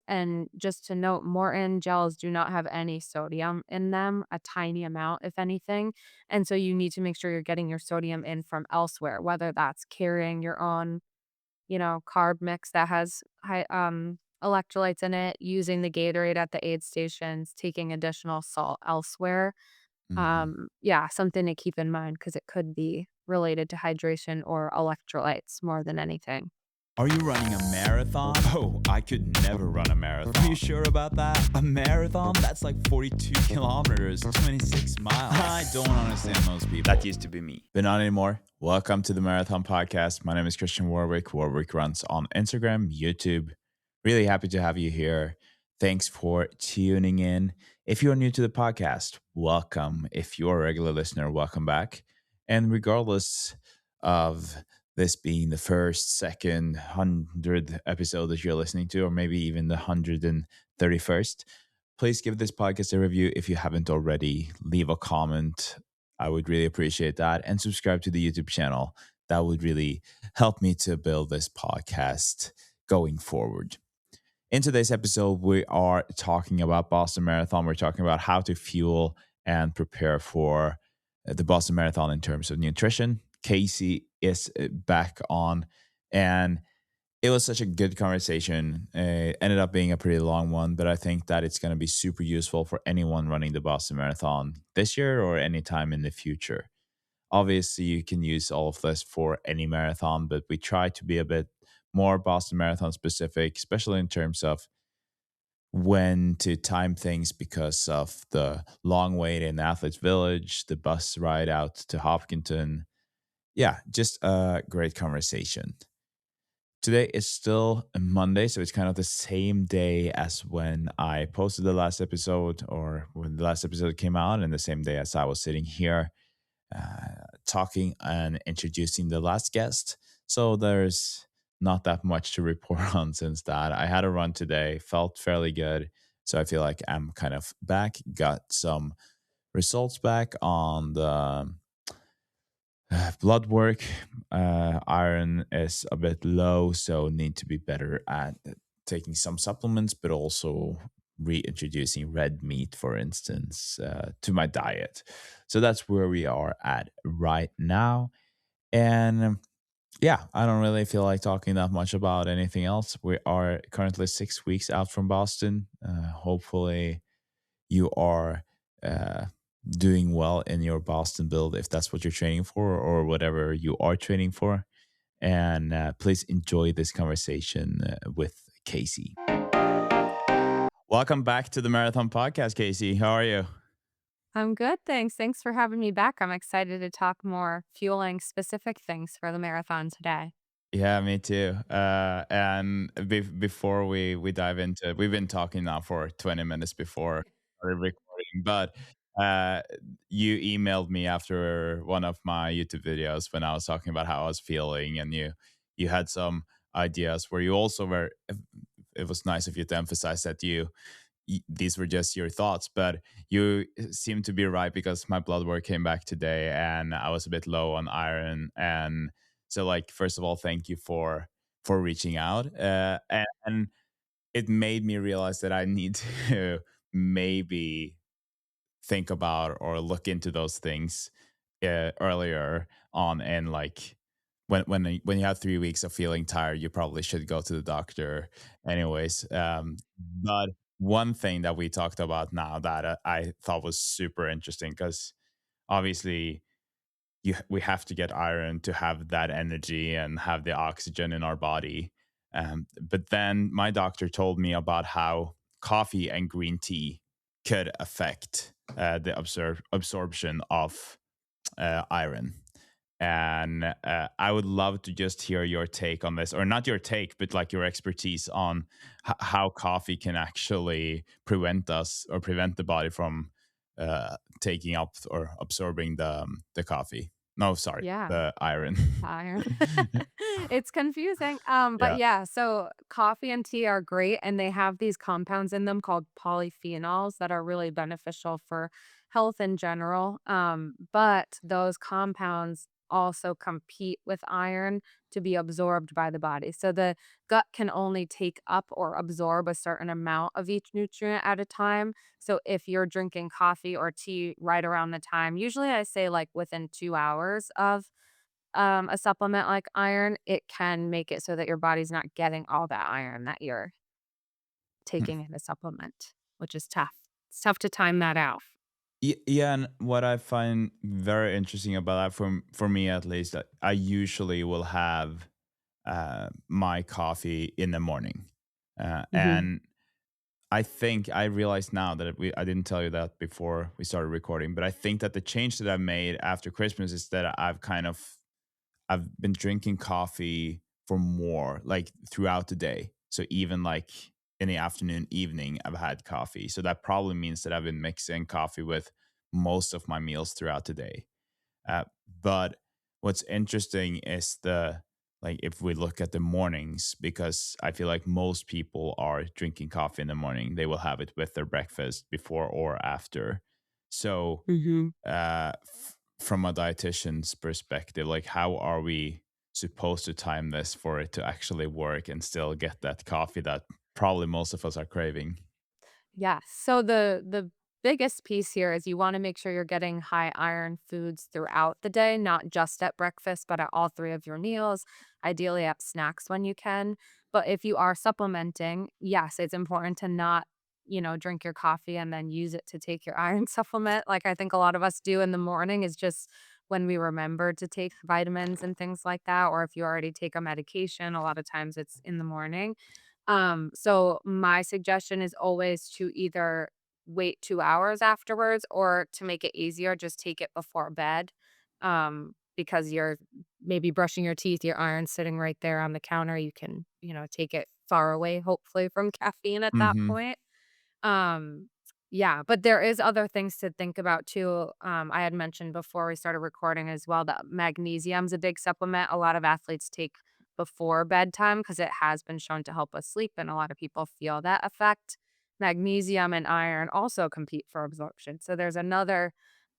And just to note, Morton gels do not have any sodium in them, a tiny amount, if anything. And so you need to make sure you're getting your sodium in from elsewhere, whether that's carrying your own, carb mix that has high electrolytes in it, using the Gatorade at the aid stations, taking additional salt elsewhere. Mhm. Yeah, something to keep in mind because it could be related to hydration or electrolytes more than anything. Are you running a marathon? Oh, I could never run a marathon. Are you sure about that? A marathon? That's like 42 kilometers, 26 miles. I don't understand those people. That used to be me. But not anymore. Welcome to the Marathon Podcast. My name is Christian Warwick. Warwick runs on Instagram, YouTube. Really happy to have you here. Thanks for tuning in. If you're new to the podcast, welcome. If you're a regular listener, welcome back. And regardless of this being the first, second, 100th episode that you're listening to, or maybe even the 131st, please give this podcast a review if you haven't already. Leave a comment. I would really appreciate that. And subscribe to the YouTube channel. That would really help me to build this podcast going forward. In today's episode, we are talking about Boston Marathon. We're talking about how to fuel and prepare for the Boston Marathon in terms of nutrition. Casey is back on, and it was such a good conversation. Ended up being a pretty long one, but I think that it's going to be super useful for anyone running the Boston Marathon this year or anytime in the future. Obviously, you can use all of this for any marathon, but we try to be a bit more Boston Marathon specific, especially in terms of when to time things because of the long wait in Athletes Village, the bus ride out to Hopkinton. Yeah, just a great conversation. Today is still a Monday, so it's kind of the same day as when I posted the last episode or when the last episode came out, and the same day as I was sitting here talking and introducing the last guest. So there's not that much to report on since that. I had a run today, felt fairly good. So I feel like I'm kind of back, got some results back on the blood work. Iron is a bit low, so need to be better at taking some supplements, but also reintroducing red meat, for instance, to my diet. So that's where we are at right now. And yeah, I don't really feel like talking that much about anything else. We are currently 6 weeks out from Boston. Hopefully, you are uh, doing well in your Boston build if that's what you're training for or whatever you are training for. And please enjoy this conversation with Casey. Welcome back to the Marathon Podcast, Casey. How are you? I'm good, thanks. Thanks for having me back. I'm excited to talk more fueling specific things for the marathon today. Yeah, me too. And before we dive into it, we've been talking now for 20 minutes before we recording, but uh, you emailed me after one of my YouTube videos when I was talking about how I was feeling, and you had some ideas where you also were. It was nice of you to emphasize that these were just your thoughts, but you seem to be right because my blood work came back today and I was a bit low on iron. And so, like, first of all, thank you for reaching out. And it made me realize that I need to maybe think about or look into those things earlier on, and like when you have 3 weeks of feeling tired, you probably should go to the doctor anyways. But one thing that we talked about now that I thought was super interesting, because obviously we have to get iron to have that energy and have the oxygen in our body. But then my doctor told me about how coffee and green tea could affect the absorption of iron. And I would love to just hear your take on this, or not your take, but like your expertise on how coffee can actually prevent us or prevent the body from taking up or absorbing the coffee. No, sorry, Yeah, the iron. iron. It's confusing. But Yeah. yeah, so coffee and tea are great, and they have these compounds in them called polyphenols that are really beneficial for health in general. But those compounds also compete with iron to be absorbed by the body. So the gut can only take up or absorb a certain amount of each nutrient at a time. So if you're drinking coffee or tea right around the time, usually I say like within 2 hours of a supplement like iron, it can make it so that your body's not getting all that iron that you're taking in a supplement, which is tough. It's tough to time that out. Yeah, and what I find very interesting about that, for me at least, that I usually will have my coffee in the morning, Mhm. and I think I realize now that I didn't tell you that before we started recording, but I think that the change that I made after Christmas is that I've been drinking coffee for more, like, throughout the day. So even, like, in the afternoon, evening, I've had coffee. So that probably means that I've been mixing coffee with most of my meals throughout the day. But what's interesting is if we look at the mornings, because I feel like most people are drinking coffee in the morning, they will have it with their breakfast before or after. So Mhm. from a dietitian's perspective, like, how are we supposed to time this for it to actually work and still get that coffee that probably most of us are craving? Yes. So the biggest piece here is you want to make sure you're getting high iron foods throughout the day, not just at breakfast, but at all three of your meals, ideally at snacks when you can. But if you are supplementing, yes, it's important to not, drink your coffee and then use it to take your iron supplement. Like I think a lot of us do in the morning is just when we remember to take vitamins and things like that. Or if you already take a medication, a lot of times it's in the morning. So my suggestion is always to either wait 2 hours afterwards or to make it easier, just take it before bed. Because you're maybe brushing your teeth, your iron's sitting right there on the counter. You can, take it far away, hopefully from caffeine at that Hmm. point. Um, yeah, but there is other things to think about too. I had mentioned before we started recording as well that magnesium's a big supplement a lot of athletes take before bedtime because it has been shown to help us sleep, and a lot of people feel that effect. Magnesium and iron also compete for absorption. So there's another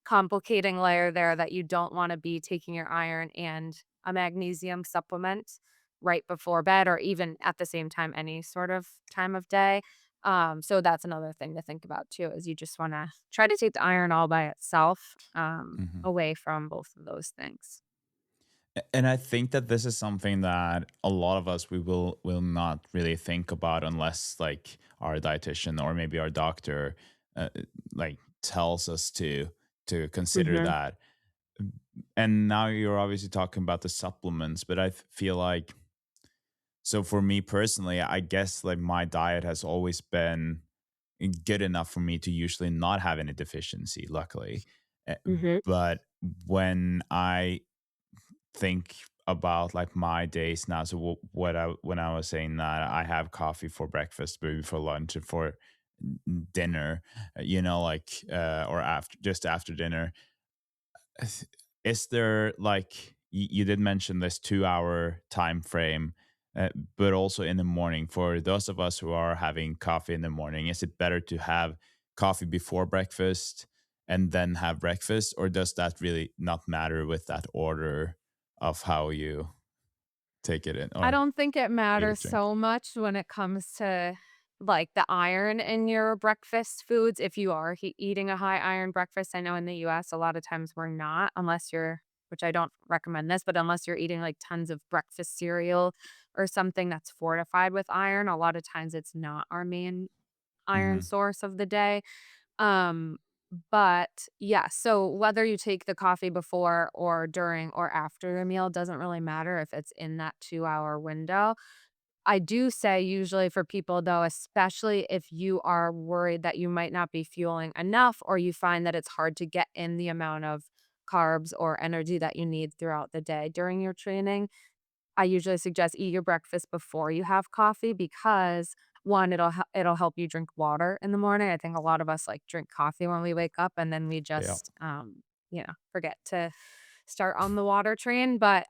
complicating layer there that you don't want to be taking your iron and a magnesium supplement right before bed or even at the same time any sort of time of day. So that's another thing to think about too, is you just wanna try to take the iron all by itself, Hmm. away from both of those things. And I think that this is something that a lot of us, we will not really think about unless, like, our dietitian or maybe our doctor uh, like tells us to consider Mhm, that. And now you're obviously talking about the supplements, but I feel like, so for me personally, I guess, like, my diet has always been good enough for me to usually not have any deficiency, luckily. Uh, mhm. But when I think about, like, my days now, so what I when I was saying that I have coffee for breakfast, maybe for lunch and for dinner, or after, just after dinner. Is there, like, you did mention this 2 hour time frame, but also in the morning, for those of us who are having coffee in the morning, is it better to have coffee before breakfast and then have breakfast, or does that really not matter with that order of how you take it in I or don't think it eat or matters drink? so much when it comes to, like, the iron in your breakfast foods if you are eating a high iron breakfast. I know in the US, a lot of times we're not, unless you're which I don't recommend this, but unless you're eating, like, tons of breakfast cereal or something that's fortified with iron, a lot of times it's not our main iron Hmm. source of the day. Um, but yeah, so whether you take the coffee before or during or after a meal doesn't really matter if it's in that 2-hour window. I do say usually for people though, especially if you are worried that you might not be fueling enough or you find that it's hard to get in the amount of carbs or energy that you need throughout the day during your training, I usually suggest eat your breakfast before you have coffee because one, it'll help you drink water in the morning. I think a lot of us like drink coffee when we wake up and then we Yeah. just forget to start on the water train. But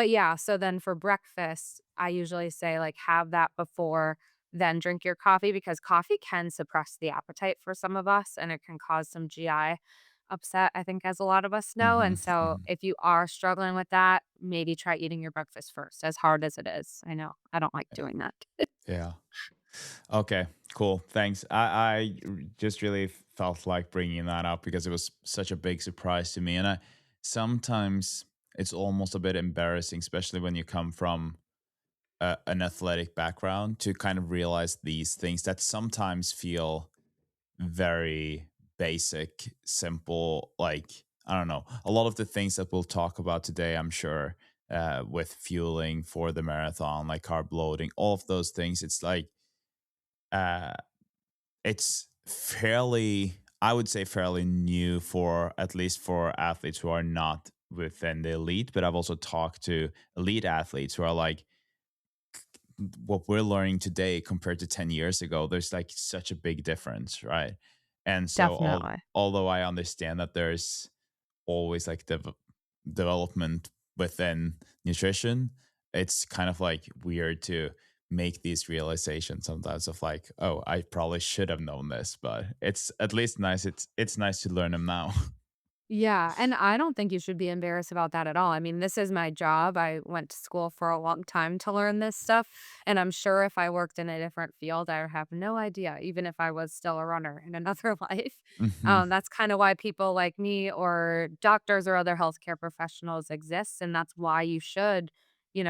yeah, so then for breakfast, I usually say like have that before then drink your coffee because coffee can suppress the appetite for some of us and it can cause some GI upset, I think, as a lot of us know, Hmm. and so Hmm. if you are struggling with that, maybe try eating your breakfast first, as hard as it is. I know, I don't like doing that. Yeah. Okay, cool. Thanks. Just really felt like bringing that up because it was such a big surprise to me. And sometimes it's almost a bit embarrassing, especially when you come from an athletic background, to kind of realize these things that sometimes feel very basic, simple. Like, I don't know, a lot of the things that we'll talk about today, I'm sure, with fueling for the marathon, like carb loading, all of those things. It's like, uh, it's fairly, I would say, fairly new for at least for athletes who are not within the elite. But I've also talked to elite athletes who are like, what we're learning today compared to 10 years ago, there's like such a big difference, right? And so, Definitely. although I understand that there's always like development within nutrition, it's kind of like weird to make these realizations sometimes of like, oh, I probably should have known this, but it's at least nice. It's nice to learn them now. Yeah, and I don't think you should be embarrassed about that at all. I mean, this is my job. I went to school for a long time to learn this stuff, and I'm sure if I worked in a different field, I would have no idea, even if I was still a runner in another life. Hmm. That's kind of why people like me or doctors or other healthcare professionals exist, and that's why you should,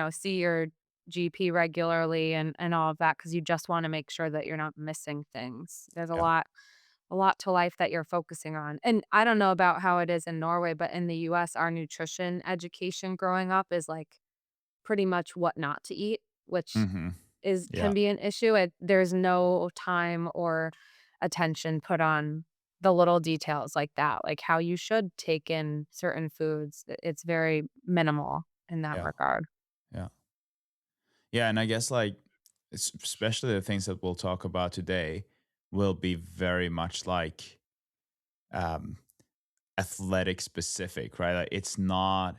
see your GP regularly and all of that because you just want to make sure that you're not missing things. There's Yeah. a lot to life that you're focusing on. And I don't know about how it is in Norway, but in the US, our nutrition education growing up is like pretty much what not to eat, which Hmm. is Yeah. can be an issue. There's no time or attention put on the little details like that, like how you should take in certain foods. It's very minimal in that Yeah. regard. Yeah. Yeah, and I guess like especially the things that we'll talk about today will be very much like um athletic specific, right? Like it's not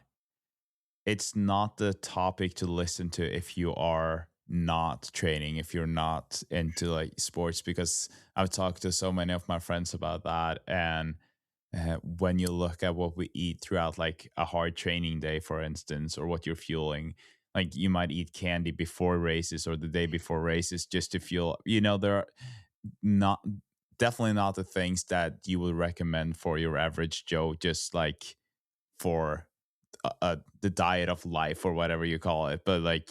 the topic to listen to if you are not training, if you're not into like sports, because I've talked to so many of my friends about that. And when you look at what we eat throughout like a hard training day, for instance, or what you're fueling, like you might eat candy before races or the day before races just to fuel, there are not definitely not the things that you would recommend for your average Joe, just like for the diet of life or whatever you call it, but like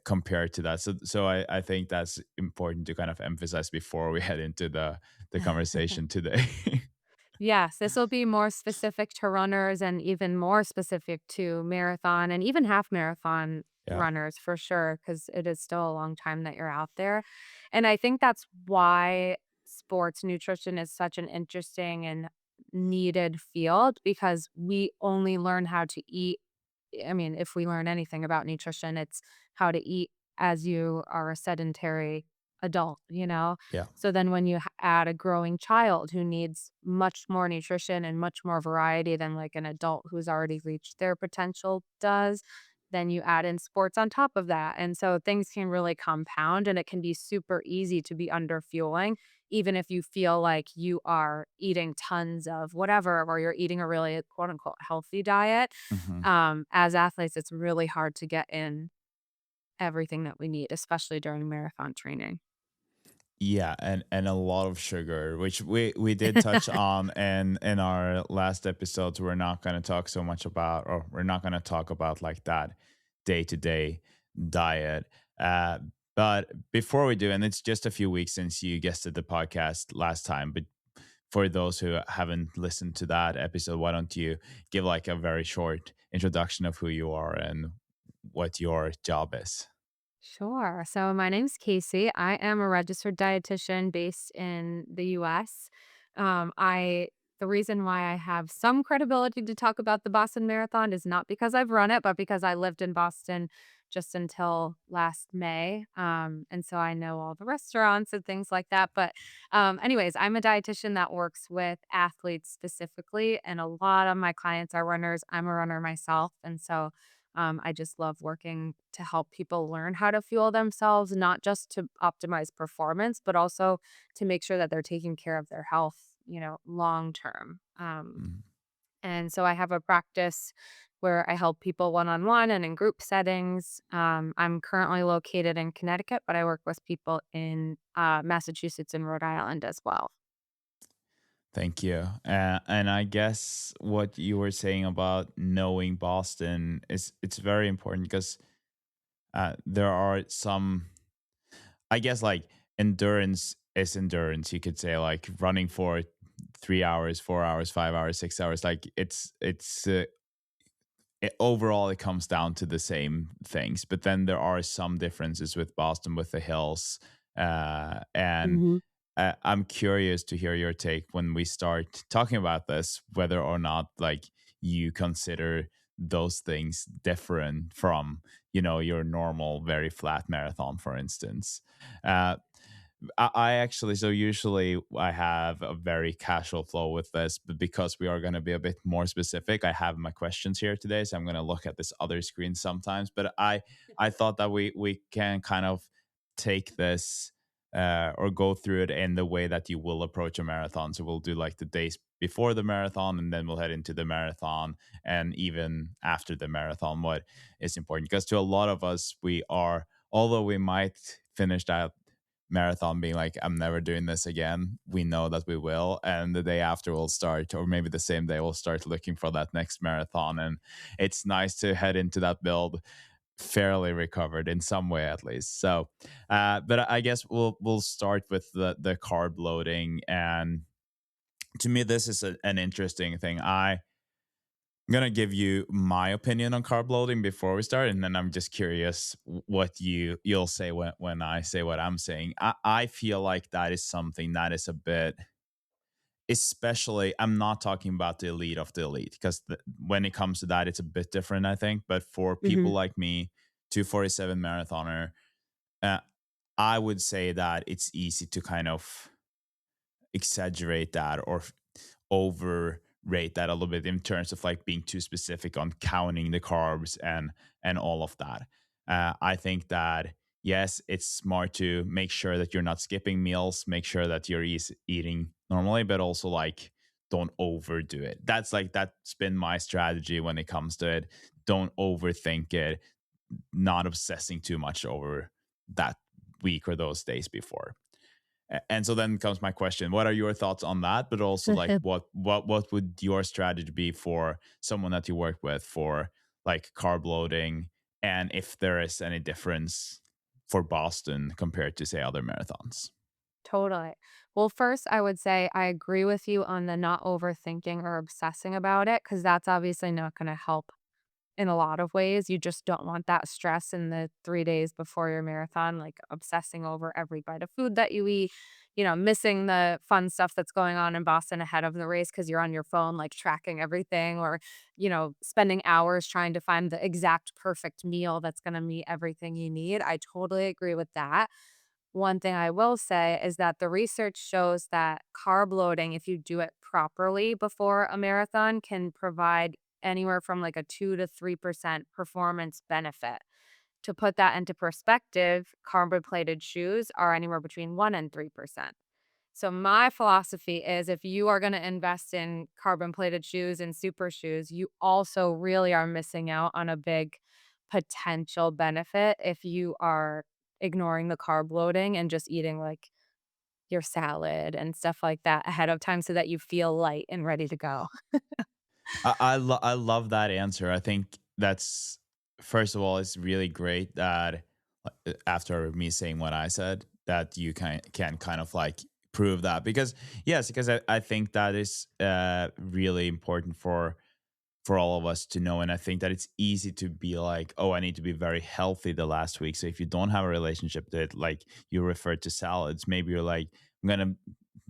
compared to that. So I think that's important to kind of emphasize before we head into the conversation today. Yes, this will be more specific to runners and even more specific to marathon and even half marathon Yeah. runners for sure, because it is still a long time that you're out there. And I think that's why sports nutrition is such an interesting and needed field because we only learn how to eat. I mean, if we learn anything about nutrition, it's how to eat as you are a sedentary adult. Yeah. So then when you add a growing child who needs much more nutrition and much more variety than like an adult who's already reached their potential does, then you add in sports on top of that. And so things can really compound and it can be super easy to be under fueling, even if you feel like you are eating tons of whatever, or you're eating a really quote unquote healthy diet. Hmm. As athletes, it's really hard to get in everything that we need, especially during marathon training. Yeah, and a lot of sugar, which we did touch on in our last episodes. We're not going to talk so much about, or we're not going to talk about like that day to day diet. Uh, but before we do, and it's just a few weeks since you guested the podcast last time, but for those who haven't listened to that episode, why don't you give like a very short introduction of who you are and what your job is? Sure. So my name's Casey. I am a registered dietitian based in the US. I The reason why I have some credibility to talk about the Boston Marathon is not because I've run it, but because I lived in Boston just until last May. And so I know all the restaurants and things like that. But anyways, I'm a dietitian that works with athletes specifically, and a lot of my clients are runners. I'm a runner myself. And so I just love working to help people learn how to fuel themselves, not just to optimize performance, but also to make sure that they're taking care of their health long term. Mm. And so I have a practice where I help people one on one and in group settings. I'm currently located in Connecticut, but I work with people in Massachusetts and Rhode Island as well. Thank you. And I guess what you were saying about knowing Boston is it's very important because there are some, I guess, like endurance is endurance. You could say like running for 3 hours, 4 hours, 5 hours, 6 hours. Like overall it comes down to the same things, but then there are some differences with Boston with the hills, and Hmm. I'm curious to hear your take when we start talking about this, whether or not like you consider those things different from your normal very flat marathon, for instance. uh, I actually, so usually I have a very casual flow with this, but because we are going to be a bit more specific, I have my questions here today. So I'm going to look at this other screen sometimes. But I thought that we can kind of take this or go through it in the way that you will approach a marathon. So we'll do like the days before the marathon, and then we'll head into the marathon, and even after the marathon, what is important. Because to a lot of us, we are, although we might finish that marathon being like, I'm never doing this again, we know that we will. And the day after we'll start, or maybe the same day, we'll start looking for that next marathon. And it's nice to head into that build fairly recovered in some way at least. So but I guess we'll start with the carb loading. And to me, this is an interesting thing. I'm gonna give you my opinion on carb loading before we start, and then I'm just curious what you'll say when I say what I'm saying. I feel like that is something that is a bit, especially I'm not talking about the elite of the elite, because when it comes to that, it's a bit different, I think. But for people Hmm. like me, 247 marathoner, uh, I would say that it's easy to kind of exaggerate that or overrate that a little bit in terms of like being too specific on counting the carbs and all of that. I think that yes, it's smart to make sure that you're not skipping meals, make sure that you're eating normally, but also like don't overdo it. That's been my strategy when it comes to it. Don't overthink it, not obsessing too much over that week or those days before. And so then comes my question: what are your thoughts on that? But also, like, what would your strategy be for someone that you work with for like carb loading, and if there is any difference for Boston compared to say other marathons? Totally. Well, first, I would say I agree with you on the not overthinking or obsessing about it, because that's obviously not going to help in a lot of ways. You just don't want that stress in the 3 days before your marathon, like obsessing over every bite of food that you eat, missing the fun stuff that's going on in Boston ahead of the race because you're on your phone, like tracking everything, or, spending hours trying to find the exact perfect meal that's going to meet everything you need. I totally agree with that. One thing I will say is that the research shows that carb loading, if you do it properly before a marathon, can provide anywhere from like a 2 to 3% performance benefit. To put that into perspective, carbon plated shoes are anywhere between 1 and 3%. So my philosophy is if you are going to invest in carbon plated shoes and super shoes, you also really are missing out on a big potential benefit if you are ignoring the carb loading and just eating like your salad and stuff like that ahead of time so that you feel light and ready to go. I love that answer. I think that's, first of all, it's really great that after me saying what I said, that you can kind of like prove that. Because yes, because I think that is really important for all of us to know. And I think that it's easy to be like, oh, I need to be very healthy the last week. So if you don't have a relationship to it, like you refer to salads, maybe you're like, I'm gonna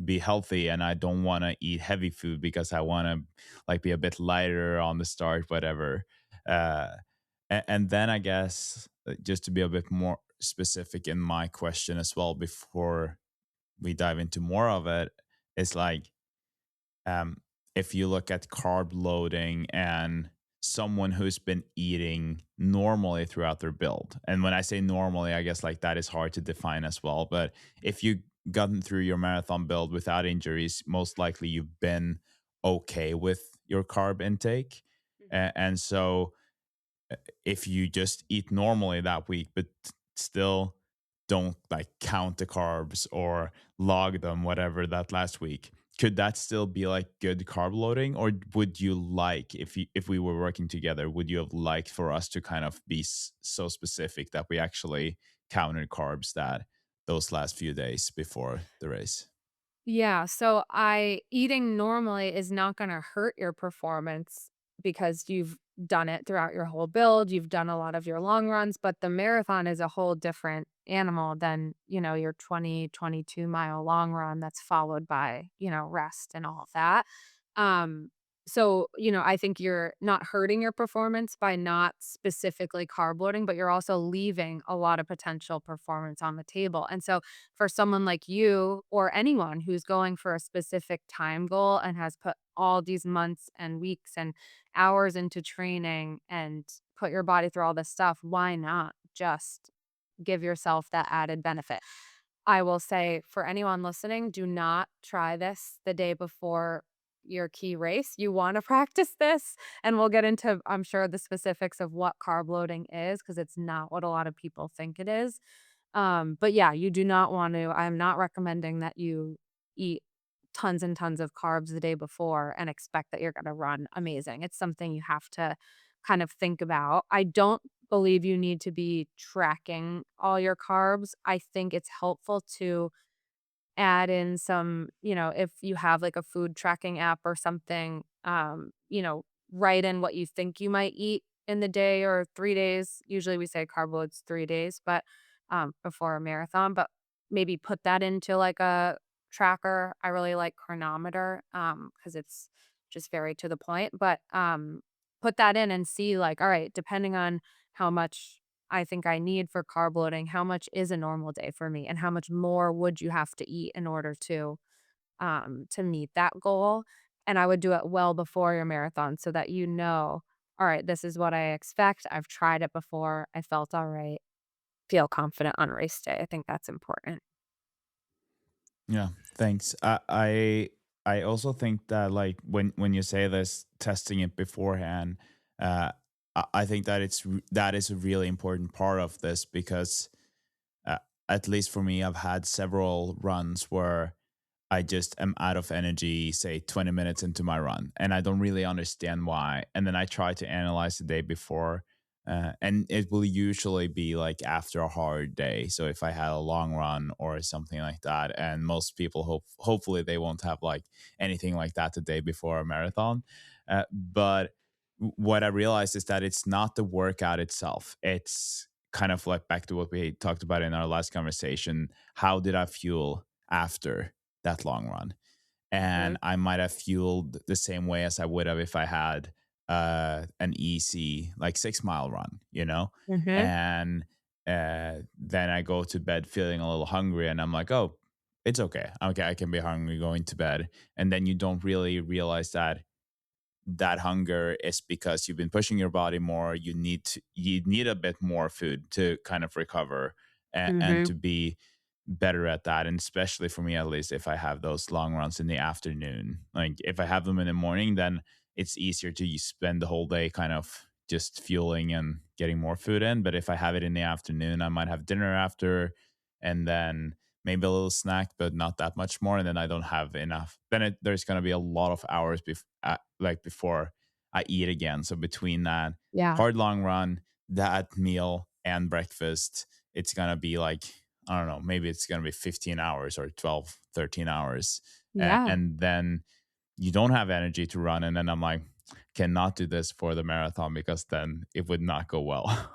be healthy and I don't want to eat heavy food because I want to like be a bit lighter on the start, whatever. Uh, and then I guess just to be a bit more specific in my question as well before we dive into more of it, is like, um, if you look at carb loading and someone who's been eating normally throughout their build, and when I say normally, I guess like that is hard to define as well. But if you gotten through your marathon build without injuries, most likely you've been okay with your carb intake. And so if you just eat normally that week, but still don't like count the carbs or log them, whatever that last week, could that still be like good carb loading? Or would you like, if we were working together, would you have liked for us to kind of be so specific that we actually counted carbs that those last few days before the race? Yeah, so I eating normally is not gonna hurt your performance because you've done it throughout your whole build, you've done a lot of your long runs, but the marathon is a whole different animal than, your 22-mile long run that's followed by, rest and all of that. Um, so, I think you're not hurting your performance by not specifically carb loading, but you're also leaving a lot of potential performance on the table. And so for someone like you or anyone who's going for a specific time goal and has put all these months and weeks and hours into training and put your body through all this stuff, why not just give yourself that added benefit? I will say for anyone listening, do not try this the day before your key race. You want to practice this, and we'll get into, I'm sure, the specifics of what carb loading is because it's not what a lot of people think it is. But yeah, you do not want to I'm not recommending that you eat tons and tons of carbs the day before and expect that you're gonna run amazing. It's something you have to kind of think about. I don't believe you need to be tracking all your carbs. I think it's helpful to add in some, if you have like a food tracking app or something, write in what you think you might eat in the day or 3 days. Usually we say carb load's 3 days, but before a marathon, but maybe put that into like a tracker. I really like Chronometer because it's just very to the point, but put that in and see like, all right, depending on how much I think I need for carb loading, how much is a normal day for me, and how much more would you have to eat in order to meet that goal? And I would do it well before your marathon so that all right, this is what I expect. I've tried it before. I felt all right. Feel confident on race day. I think that's important. Yeah, thanks. I also think that like when you say this, testing it beforehand, I think that that is a really important part of this because uh, at least for me, I've had several runs where I just am out of energy, say 20 minutes into my run, and I don't really understand why. And then I try to analyze the day before, and it will usually be like after a hard day. So if I had a long run or something like that, and most people hopefully they won't have like anything like that the day before a marathon. But what I realized is that it's not the workout itself. It's kind of like back to what we talked about in our last conversation. How did I fuel after that long run? And Mhm, I might have fueled the same way as I would have if I had an easy like 6 mile run, you know? mhm, And then I go to bed feeling a little hungry and I'm like, oh, it's okay. Okay, I can be hungry going to bed. And then you don't really realize that that hunger is because you've been pushing your body more. You need a bit more food to kind of recover and mhm. to be better at that. And especially for me, at least, if I have those long runs in the afternoon, like if I have them in the morning, then it's easier to spend the whole day kind of just fueling and getting more food in. But if I have it in the afternoon, I might have dinner after and then maybe a little snack, but not that much more. And then I don't have enough. Then there's going to be a lot of hours like before I eat again. So between that Yeah, hard long run, that meal, and breakfast, it's going to be like, I don't know, maybe it's going to be 15 hours or 12, 13 hours. yeah. And then you don't have energy to run. And then I'm like, cannot do this for the marathon because then it would not go well.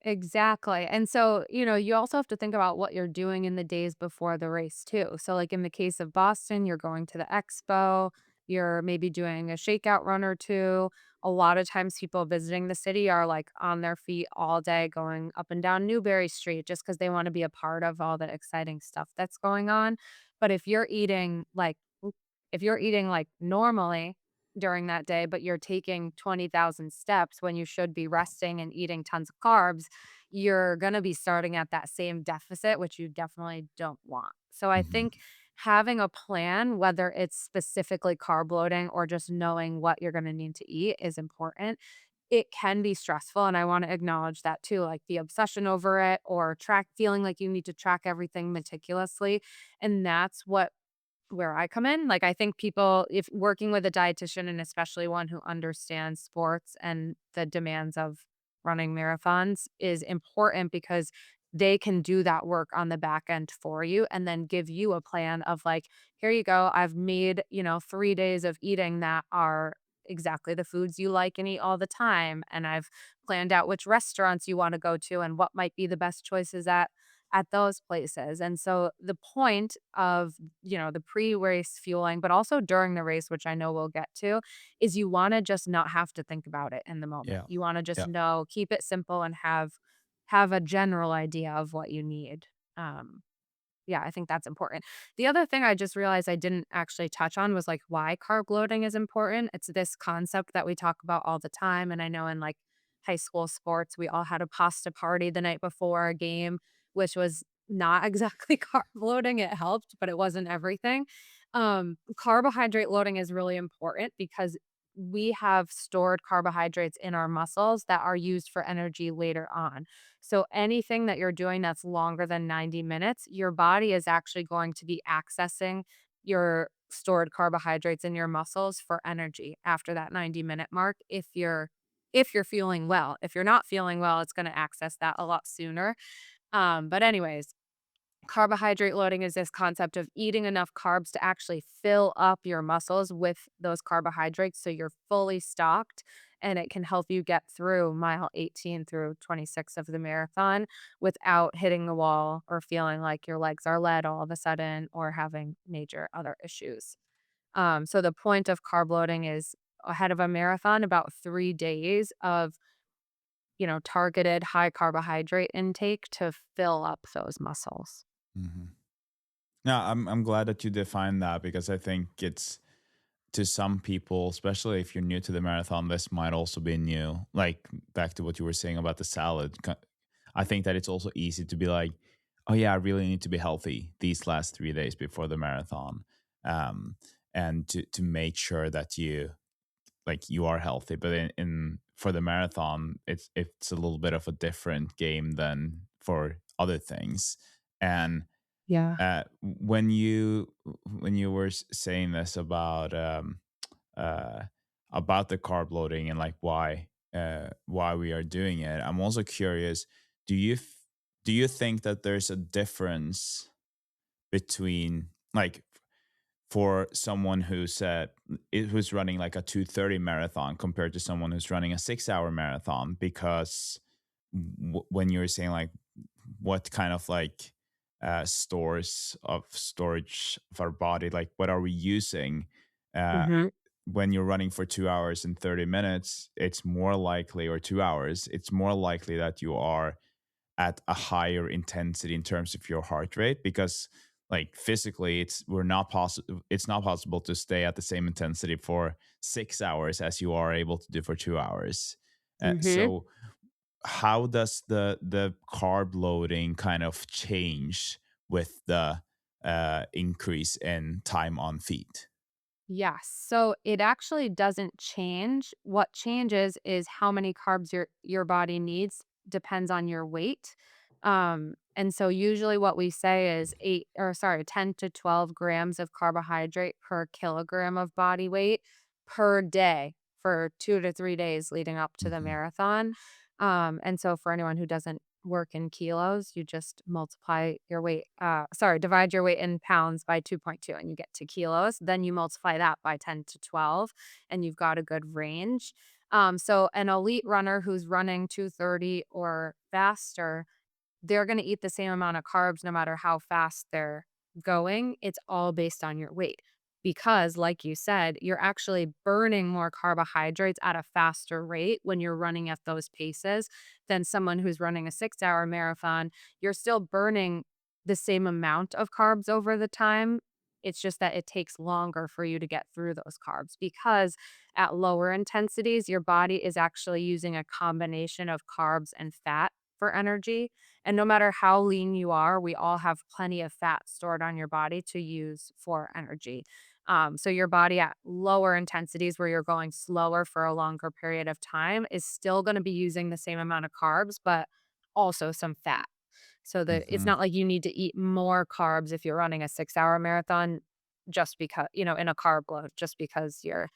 Exactly. And so, you also have to think about what you're doing in the days before the race too. So like in the case of Boston, you're going to the expo, you're maybe doing a shakeout run or two. A lot of times people visiting the city are like on their feet all day going up and down Newberry Street just because they want to be a part of all the exciting stuff that's going on. But if you're eating like normally, during that day, but you're taking 20,000 steps when you should be resting and eating tons of carbs, you're going to be starting at that same deficit, which you definitely don't want. So I Mhm. think having a plan, whether it's specifically carb loading or just knowing what you're going to need to eat, is important. It can be stressful, and I wanna acknowledge that too, like, the obsession over it or feeling like you need to track everything meticulously, and that's where I come in. Like, I think people, if working with a dietitian and especially one who understands sports and the demands of running marathons is important because they can do that work on the back end for you and then give you a plan of like, here you go. I've made, 3 days of eating that are exactly the foods you like and eat all the time. And I've planned out which restaurants you want to go to and what might be the best choices at those places. And so the point of, the pre-race fueling, but also during the race, which I know we'll get to, is you want to just not have to think about it in the moment. Yeah. You want to just Yeah. know, keep it simple and have a general idea of what you need. Um yeah, I think that's important. The other thing I just realized I didn't actually touch on was like why carb loading is important. It's this concept that we talk about all the time. And I know in like high school sports, we all had a pasta party the night before a game, which was not exactly carb loading. It helped, but it wasn't everything. Carbohydrate loading is really important because we have stored carbohydrates in our muscles that are used for energy later on. So anything that you're doing that's longer than 90 minutes, your body is actually going to be accessing your stored carbohydrates in your muscles for energy after that 90-minute mark if you're feeling well. If you're not feeling well, it's going to access that a lot sooner. But anyways, carbohydrate loading is this concept of eating enough carbs to actually fill up your muscles with those carbohydrates so you're fully stocked and it can help you get through mile 18 through 26 of the marathon without hitting the wall or feeling like your legs are lead all of a sudden or having major other issues. So the point of carb loading is ahead of a marathon about 3 days of targeted high carbohydrate intake to fill up those muscles. Mhm. No, I'm glad that you defined that because I think it's to some people, especially if you're new to the marathon, this might also be new. Like back to what you were saying about the salad. I think that it's also easy to be like, oh yeah, I really need to be healthy these last 3 days before the marathon, um, and to make sure that you are healthy. But in for the marathon, it's a little bit of a different game than for other things, and Yeah. when you were saying this uh, about the carb loading and like why we are doing it, I'm also curious. Do you think that there's a difference between like for someone who's running like a 2:30 marathon compared to someone who's running a 6 hour marathon? Because when you're saying like what kind of like stores of storage of our body, like what are we using, uh, Mhm. when you're running for 2 hours and 30 minutes, it's more likely, or 2 hours, it's more likely that you are at a higher intensity in terms of your heart rate, because like physically it's not possible to stay at the same intensity for 6 hours as you are able to do for 2 hours. Mhm. So how does the carb loading kind of change with the increase in time on feet? Yes. So it actually doesn't change. What changes is how many carbs your body needs depends on your weight. And so usually what we say is 10 to 12 grams of carbohydrate per kilogram of body weight per day for 2 to 3 days leading up to the Hmm. marathon. And so for anyone who doesn't work in kilos, you just divide your weight in pounds by 2.2 and you get to kilos. Then you multiply that by 10 to 12 and you've got a good range. So an elite runner who's running 230 or faster, they're gonna eat the same amount of carbs no matter how fast they're going. It's all based on your weight. Because, like you said, you're actually burning more carbohydrates at a faster rate when you're running at those paces than someone who's running a 6-hour marathon. You're still burning the same amount of carbs over the time. It's just that it takes longer for you to get through those carbs because at lower intensities, your body is actually using a combination of carbs and fat for energy. And no matter how lean you are, we all have plenty of fat stored on your body to use for energy. So your body at lower intensities where you're going slower for a longer period of time is still going to be using the same amount of carbs, but also some fat. So that it's Hmm. not like you need to eat more carbs if you're running a 6-hour marathon just because, in a carb load, just because you're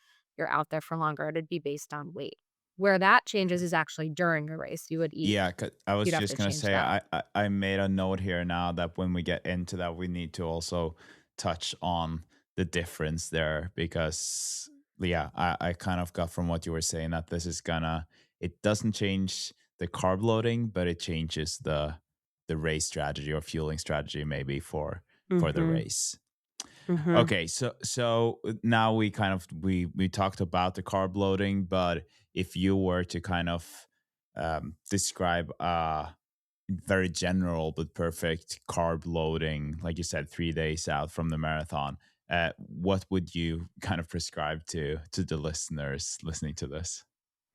out there for longer. It'd be based on weight. Where that changes is actually during a race. Yeah, 'cause I was You'd have just to gonna change say that. I made a note here now that when we get into that, we need to also touch on the difference there because yeah, I kind of got from what you were saying that this is gonna it doesn't change the carb loading, but it changes the race strategy or fueling strategy maybe for the Mhm. race. Mhm. Okay, so now we kind of we talked about the carb loading, but if you were to kind of describe very general but perfect carb loading, like you said, 3 days out from the marathon, what would you kind of prescribe to the listeners listening to this?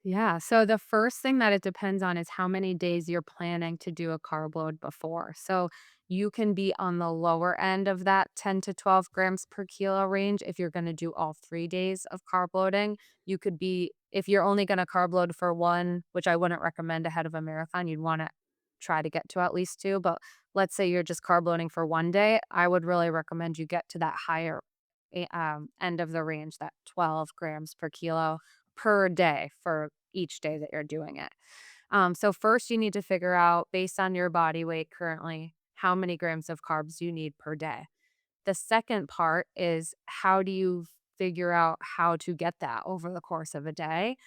Yeah. So the first thing that it depends on is how many days you're planning to do a carb load before. So you can be on the lower end of that 10 to 12 grams per kilo range if you're going to do all 3 days of carb loading. You could be, if you're only going to carb load for one, which I wouldn't recommend ahead of a marathon, you'd want to try to get to at least two. But let's say you're just carb loading for one day, I would really recommend you get to that higher end of the range, that 12 grams per kilo per day for each day that you're doing it. So first you need to figure out based on your body weight currently, how many grams of carbs you need per day. The second part is how do you figure out how to get that over the course of a day?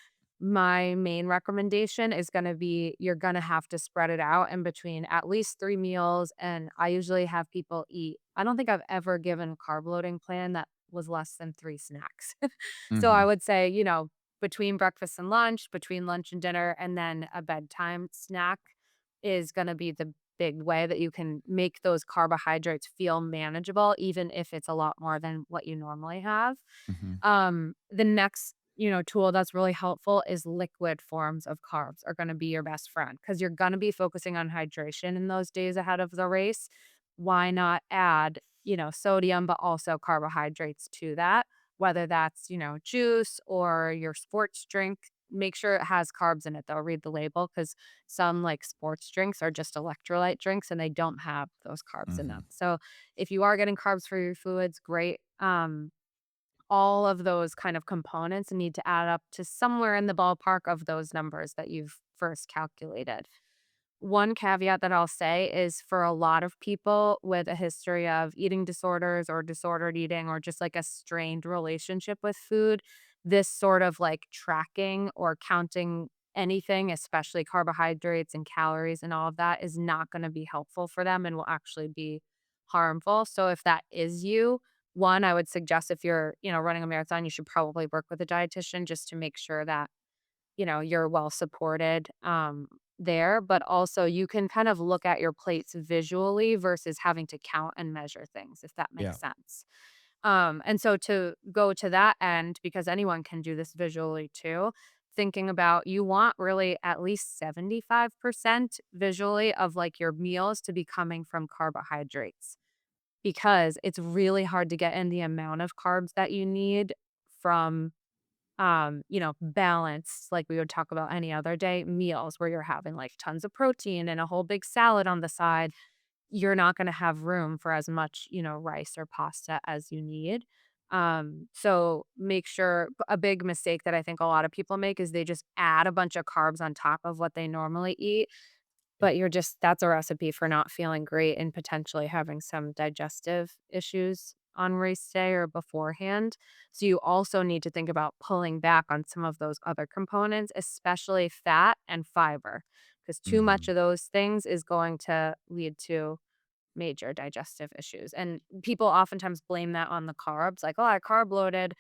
My main recommendation is going to be you're going to have to spread it out in between at least 3 meals. And I usually have people eat. I don't think I've ever given a carb loading plan that was less than 3 snacks. So I Hmm. would say, between breakfast and lunch, between lunch and dinner, and then a bedtime snack is going to be the big way that you can make those carbohydrates feel manageable, even if it's a lot more than what you normally have. Hmm. The next, tool that's really helpful is liquid forms of carbs are going to be your best friend because you're going to be focusing on hydration in those days ahead of the race. Why not add, sodium, but also carbohydrates to that, whether that's, juice or your sports drink. Make sure it has carbs in it though. Read the label because some like sports drinks are just electrolyte drinks and they don't have those carbs in them. Hmm. So if you are getting carbs for your fluids, great. All of those kind of components need to add up to somewhere in the ballpark of those numbers that you've first calculated. One caveat that I'll say is for a lot of people with a history of eating disorders or disordered eating or just like a strained relationship with food, this sort of like tracking or counting anything, especially carbohydrates and calories and all of that, is not going to be helpful for them and will actually be harmful. So if that is you, one, I would suggest if you're, running a marathon, you should probably work with a dietitian just to make sure that you're well supported there, but also you can kind of look at your plates visually versus having to count and measure things, if that Yeah. makes sense. And so to go to that end, because anyone can do this visually too, thinking about you want really at least 75% visually of like your meals to be coming from carbohydrates because it's really hard to get in the amount of carbs that you need from balance, like we would talk about any other day, meals where you're having like tons of protein and a whole big salad on the side. You're not going to have room for as much, rice or pasta as you need. So make sure a big mistake that I think a lot of people make is they just add a bunch of carbs on top of what they normally eat but that's a recipe for not feeling great and potentially having some digestive issues on race day or beforehand. So you also need to think about pulling back on some of those other components, especially fat and fiber, because too much Hmm. of those things is going to lead to major digestive issues. And people oftentimes blame that on the carbs, like, oh, I carb loaded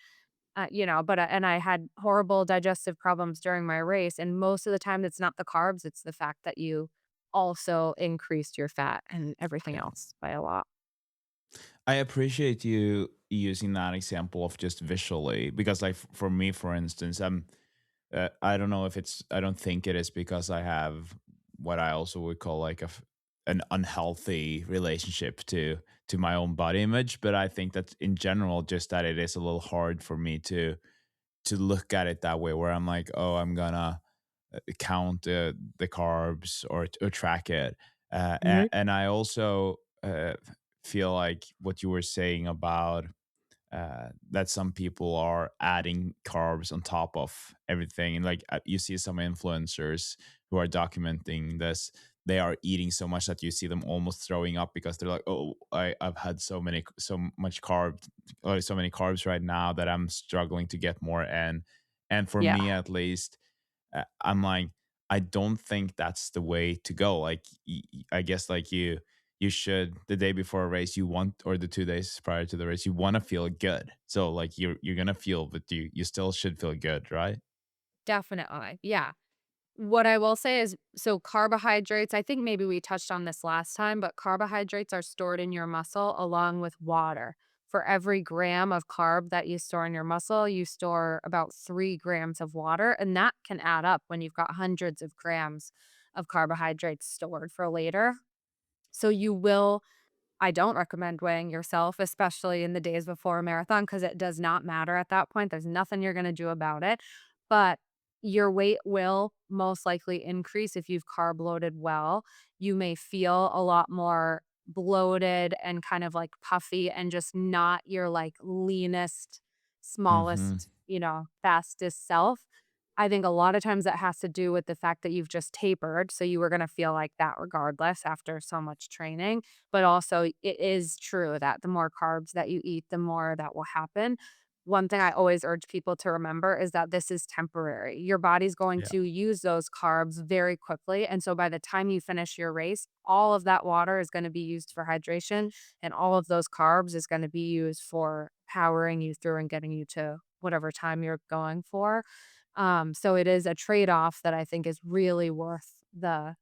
and I had horrible digestive problems during my race, and most of the time it's not the carbs, it's the fact that you also increased your fat and everything Yeah. else by a lot. I appreciate you using that example of just visually, because like for me, for instance, I don't know if it's, I don't think it is because I have what I also would call like an unhealthy relationship to my own body image, but I think that in general, just that it is a little hard for me to look at it that way, where I'm like, oh, I'm gonna count the carbs or track it. Mhm. And I also feel like what you were saying about that some people are adding carbs on top of everything. And like you see some influencers who are documenting this, they are eating so much that you see them almost throwing up because they're like, oh, I've had so much carb, or so many carbs right now that I'm struggling to get more. And for Yeah, me at least, I'm like, I don't think that's the way to go. Like, I guess like you should, the day before a race you want, or the 2 days prior to the race, you want to feel good. So like you're gonna feel, but you still should feel good, right? definitely. Yeah. What I will say is, so carbohydrates, I think maybe we touched on this last time, but carbohydrates are stored in your muscle along with water. For every gram of carb that you store in your muscle, you store about 3 grams of water. And that can add up when you've got hundreds of grams of carbohydrates stored for later. So you will I don't recommend weighing yourself, especially in the days before a marathon, because it does not matter at that point. There's nothing you're gonna do about it, but your weight will most likely increase if you've carb loaded well. You may feel a lot more bloated and kind of, like, puffy and just not your, like, leanest, Mm-hmm. smallest, fastest self. I think a lot of times that has to do with the fact that you've just tapered, so you were gonna feel like that regardless after so much training. But also, it is true that the more carbs that you eat, the more that will happen. One thing I always urge people to remember is that this is temporary. Your body's going Yeah. to use those carbs very quickly. And so by the time you finish your race, all of that water is going to be used for hydration, and all of those carbs is going to be used for powering you through and getting you to whatever time you're going for. So it is a trade off that I think is really worth the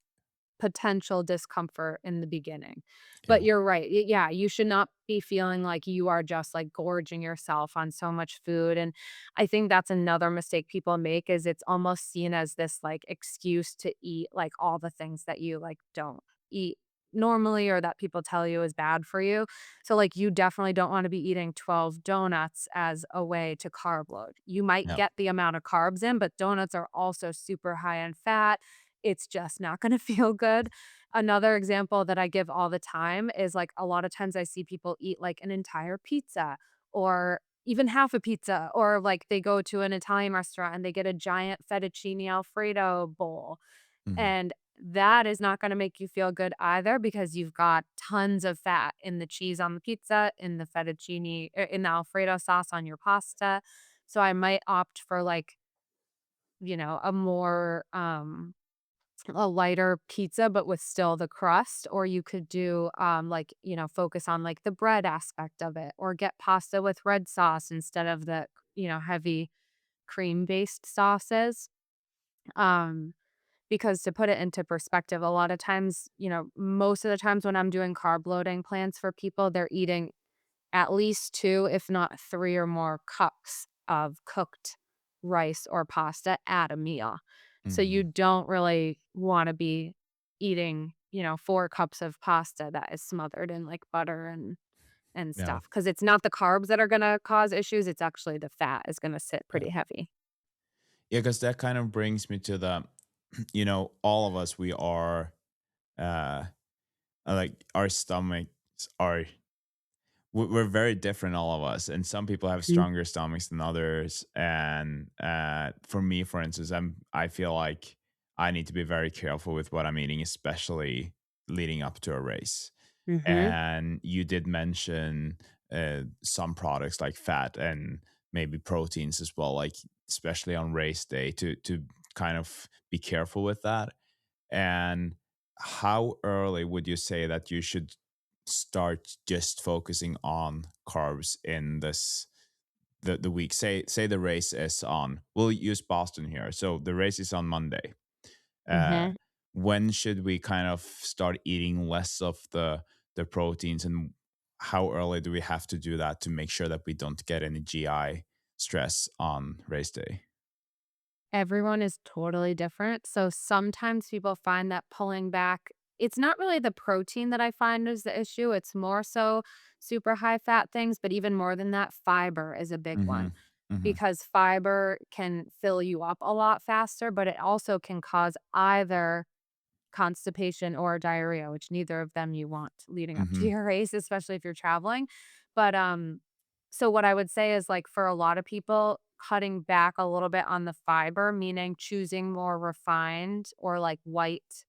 potential discomfort in the beginning. But Yeah. you're right. Yeah, you should not be feeling like you are just like gorging yourself on so much food. And I think that's another mistake people make, is it's almost seen as this like excuse to eat like all the things that you like don't eat normally, or that people tell you is bad for you. So like you definitely don't want to be eating 12 donuts as a way to carb load. You might Yeah. get the amount of carbs in, but donuts are also super high in fat. It's just not gonna feel good. Another example that I give all the time is, like, a lot of times I see people eat, like, an entire pizza or even half a pizza, or, like, they go to an Italian restaurant and they get a giant fettuccine Alfredo bowl, Hmm. and that is not gonna make you feel good either, because you've got tons of fat in the cheese on the pizza, in the in the Alfredo sauce on your pasta. So I might opt for, like, a more, a lighter pizza, but with still the crust, or you could do, like, focus on, like, the bread aspect of it, or get pasta with red sauce instead of the, heavy cream-based sauces. Um, because to put it into perspective, a lot of times, most of the times when I'm doing carb loading plans for people, they're eating at least 2, if not 3 or more cups of cooked rice or pasta at a meal. So you Hmm. don't really wanna be eating, 4 cups of pasta that is smothered in, like, butter and Yeah. stuff, because it's not the carbs that are gonna cause issues, it's actually the fat is gonna sit Yeah. pretty heavy. Yeah, because that kind of brings me to the, all of us, we are, uh, like our stomachs are, we're very different, all of us, and some people have Mhm, stronger stomachs than others. And for me, for instance, I feel like I need to be very careful with what I'm eating, especially leading up to a race. mhm. And you did mention some products like fat and maybe proteins as well, like especially on race day, to kind of be careful with that. And how early would you say that you should start just focusing on carbs in this, the week? Say the race is on, we'll use Boston here. So the race is on Monday. Uh Mhm. when should we kind of start eating less of the proteins, and how early do we have to do that to make sure that we don't get any GI stress on race day? Everyone is totally different. So sometimes people find that pulling back, it's not really the protein that I find is the issue. It's more so super high fat things, but even more than that, fiber is a big one Mhm. Mhm. because fiber can fill you up a lot faster, but it also can cause either constipation or diarrhea, which neither of them you want leading up to Mhm. your race, especially if you're traveling. But, so what I would say is, like, for a lot of people, cutting back a little bit on the fiber, meaning choosing more refined or, like, white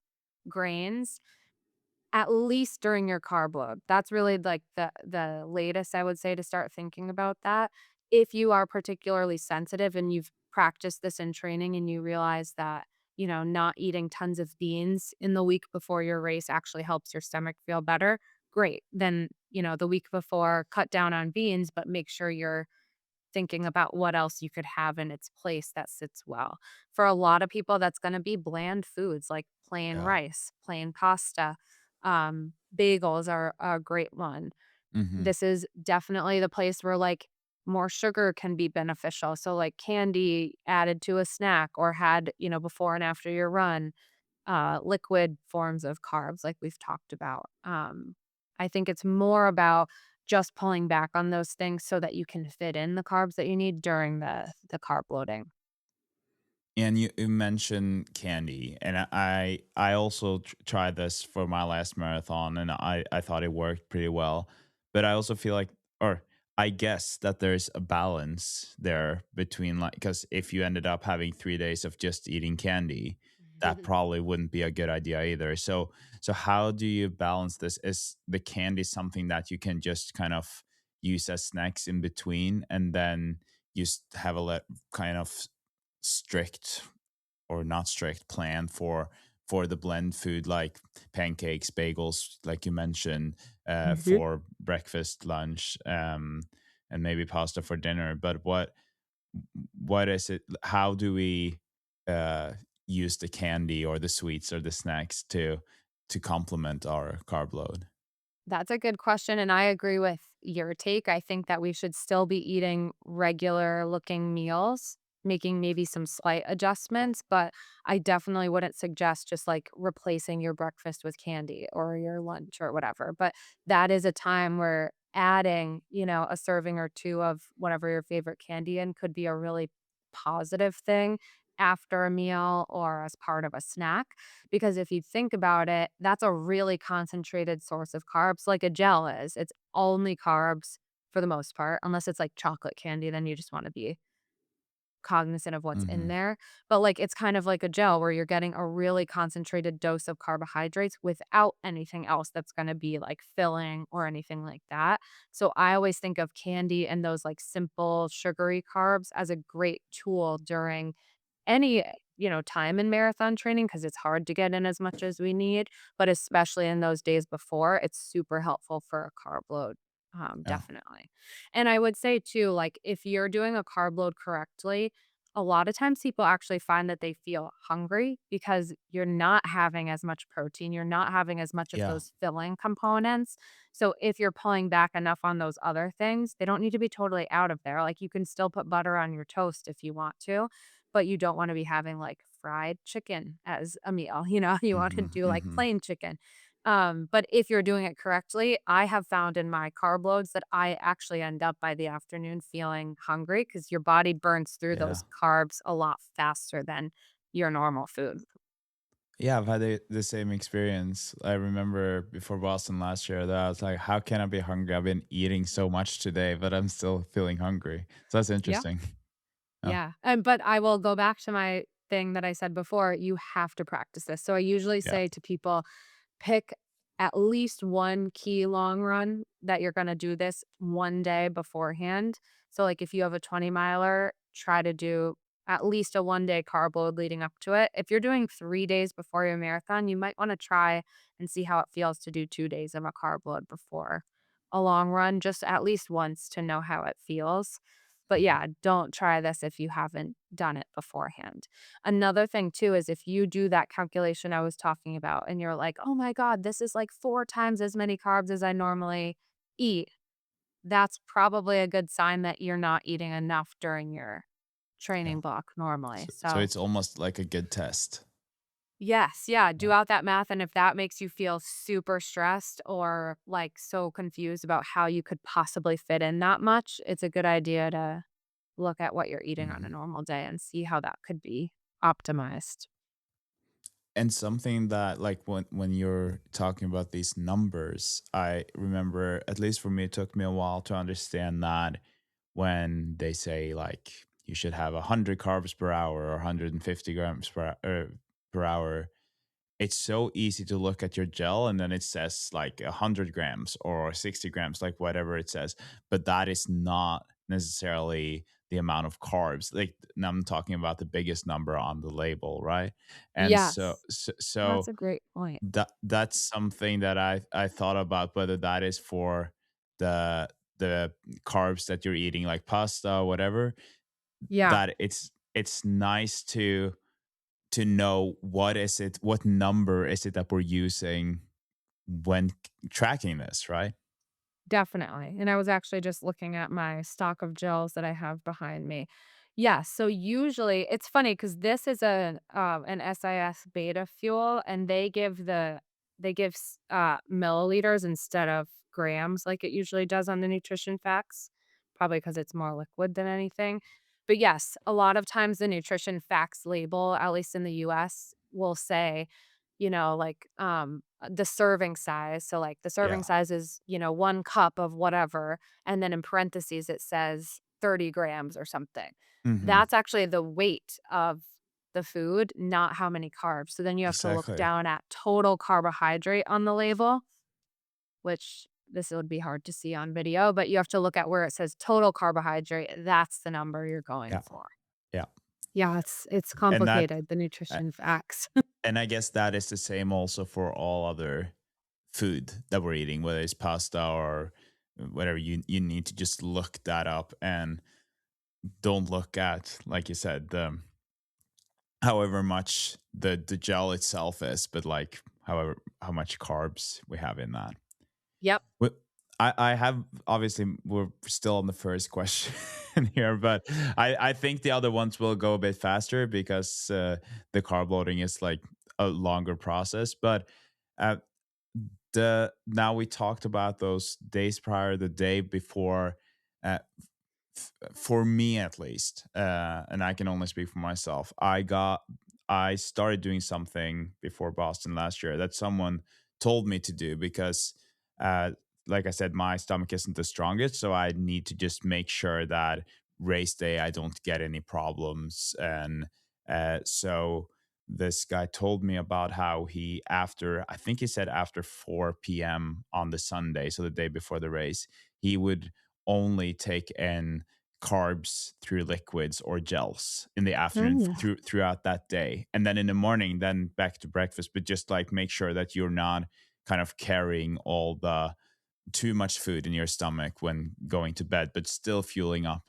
grains at least during your carb load. That's really, like, the latest I would say to start thinking about that. If you are particularly sensitive and you've practiced this in training and you realize that, not eating tons of beans in the week before your race actually helps your stomach feel better, great. Then, the week before, cut down on beans, but make sure you're thinking about what else you could have in its place that sits well. For a lot of people, that's gonna be bland foods like plain Yeah. rice, plain pasta. Bagels are a great one. Mhm. This is definitely the place where, like, more sugar can be beneficial. So, like, candy added to a snack or had, before and after your run, liquid forms of carbs like we've talked about. I think it's more about just pulling back on those things so that you can fit in the carbs that you need during the carb loading. And you mentioned candy, and I also tried this for my last marathon, and I thought it worked pretty well. But I also feel like, or I guess that there's a balance there between, like, because if you ended up having 3 days of just eating candy, that probably wouldn't be a good idea either. So how do you balance this? Is the candy something that you can just kind of use as snacks in between, and then have a kind of strict or not strict plan for the blend food, like pancakes, bagels, like you mentioned, Mhm. for breakfast, lunch, and maybe pasta for dinner. But what is it? How do we uh, use the candy or the sweets or the snacks to complement our carb load? That's a good question, and I agree with your take. I think that we should still be eating regular looking meals, making maybe some slight adjustments, but I definitely wouldn't suggest just like replacing your breakfast with candy or your lunch or whatever. But that is a time where adding, a serving or two of whatever your favorite candy in could be a really positive thing after a meal or as part of a snack. Because if you think about it, that's a really concentrated source of carbs, like a gel is. It's only carbs for the most part, unless it's like chocolate candy, then you just want to be cognizant of what's in Hmm. there. But like it's kind of like a gel where you're getting a really concentrated dose of carbohydrates without anything else that's going to be like filling or anything like that. So I always think of candy and those like simple sugary carbs as a great tool during any, time in marathon training because it's hard to get in as much as we need, but especially in those days before, it's super helpful for a carb load, Yeah. definitely. And I would say too, like, if you're doing a carb load correctly, a lot of times people actually find that they feel hungry because you're not having as much protein, you're not having as much of Yeah. those filling components. So if you're pulling back enough on those other things, they don't need to be totally out of there. Like, you can still put butter on your toast if you want to, but you don't wanna be having, like, fried chicken as a meal, You wanna Hmm. do, like, Hmm. plain chicken. But if you're doing it correctly, I have found in my carb loads that I actually end up by the afternoon feeling hungry because your body burns through Yeah. those carbs a lot faster than your normal food. Yeah, I've had the same experience. I remember before Boston last year that I was like, how can I be hungry? I've been eating so much today, but I'm still feeling hungry. So that's Yeah. interesting. Oh, Yeah, and but I will go back to my thing that I said before, you have to practice this. So I usually yeah. say to people, pick at least one key long run that you're gonna do this one day beforehand. So, like, if you have a 20 miler, try to do at least a one-day carb load leading up to it. If you're doing 3 days before your marathon, you might wanna try and see how it feels to do 2 days of a carb load before a long run, just at least once to know how it feels. But Mhm. yeah, don't try this if you haven't done it beforehand. Another thing too is if you do that calculation I was talking about and you're like, "Oh my god, this is like 4 times as many carbs as I normally eat, that's probably a good sign that you're not eating enough during your Yeah. training block normally. So So, it's almost like a good test. yes, yeah, Yeah. do out that math, and if that makes you feel super stressed or, like, so confused about how you could possibly fit in that much, it's a good idea to look at what you're eating on a Mhm. normal day and see how that could be optimized. And something that, like, when you're talking about these numbers, I remember, at least for me, it took me a while to understand that when they say like you should have 100 carbs per hour or 150 grams per hour, it's so easy to look at your gel and then it says like 100 grams or 60 grams, like whatever it says. But that is not necessarily the amount of carbs. Like, now I'm talking about the biggest number on the label, right? And so Yes, so, that's so a great point. that's something that I thought about, whether that is for the the carbs that you're eating, like pasta or whatever, Yeah, that it's nice to know what number is it that we're using when tracking this, right? definitely, and I was actually just looking at my stock of gels that I have behind me. Yeah, so usually it's funny because this is an SIS beta fuel, and they give milliliters instead of grams like it usually does on the nutrition facts, probably because it's more liquid than anything. But yes, a lot of times the nutrition facts label, at least in the US, will say, like, the serving size. So, like, the serving Yeah. size is, 1 cup of whatever, and then in parentheses, it says 30 grams or something. Hmm. That's actually the weight of the food, not how many carbs. So then you have to look Exactly. down at total carbohydrate on the label, which this would be hard to see on video, but you have to look at where it says total carbohydrate. That's the number you're going Yeah. for. Yeah. Yeah, it's And that complicated, the uh, nutrition facts. and I guess that is the same also for all other food that we're eating, whether it's pasta or whatever. You need to just look that up and don't look at, like you said, the however much the gel itself is, but like however how much carbs we have in that. Yep. Well, I have, obviously we're still on the first question here, but I think the other ones will go a bit faster because the carb loading is like a longer process. But uh, the now we talked about those days prior, the day before. Uh, for me at least, and I can only speak for myself, I started doing something before Boston last year that someone told me to do because uh like I said, my stomach isn't the strongest, so I need to just make sure that race day I don't get any problems. And so this guy told me about how he, after, I think he said after 4 p.m. on the Sunday, so the day before the race, he would only take in carbs through liquids or gels in the afternoon Mm. throughout that day, and then in the morning then back to breakfast, but just like make sure that you're not kind of carrying all the too much food in your stomach when going to bed, but still fueling up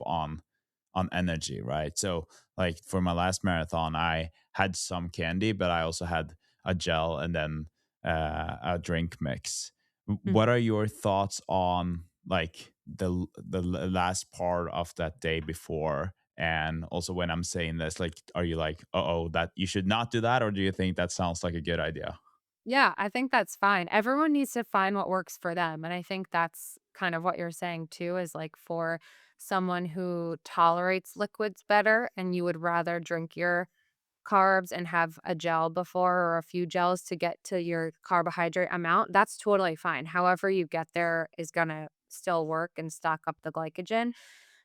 on energy, right? So like for my last marathon, I had some candy, but I also had a gel and then a drink mix. What Mhm. are your thoughts on like last part of that day before? And also when I'm saying this, like, are you like, oh, that you should not do that, or do you think that sounds like a good idea? Yeah, I think that's fine. Everyone needs to find what works for them, and I think that's kind of what you're saying too, is like for someone who tolerates liquids better and you would rather drink your carbs and have a gel before or a few gels to get to your carbohydrate amount, that's totally fine. However you get there is gonna still work and stock up the glycogen.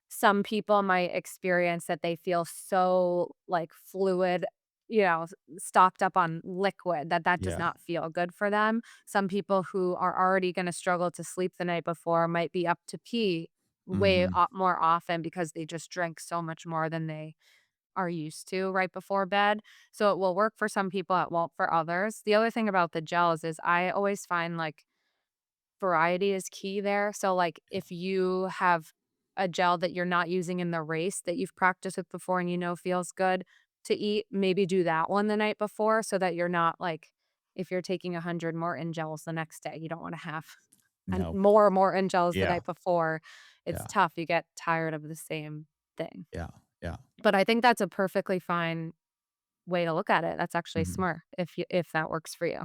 Some people might experience that they feel so, like, fluid, stocked up on liquid that does Yeah. not feel good for them. Some people who are already gonna struggle to sleep the night before might be up to pee way Hmm. more often because they just drank so much more than they are used to right before bed. So it will work for some people, it won't for others. The other thing about the gels is I always find, like, variety is key there. So, like, if you have a gel that you're not using in the race that you've practiced with before and you know feels good to eat, maybe do that one the night before so that you're not, like, if you're taking 100 more in gels the next day, you don't wanna have and Nope. more in gels the Yeah. night before, it's Yeah. tough, you get tired of the same thing. Yeah. Yeah. But I think that's a perfectly fine way to look at it. That's actually Mhm. smart if that works for you.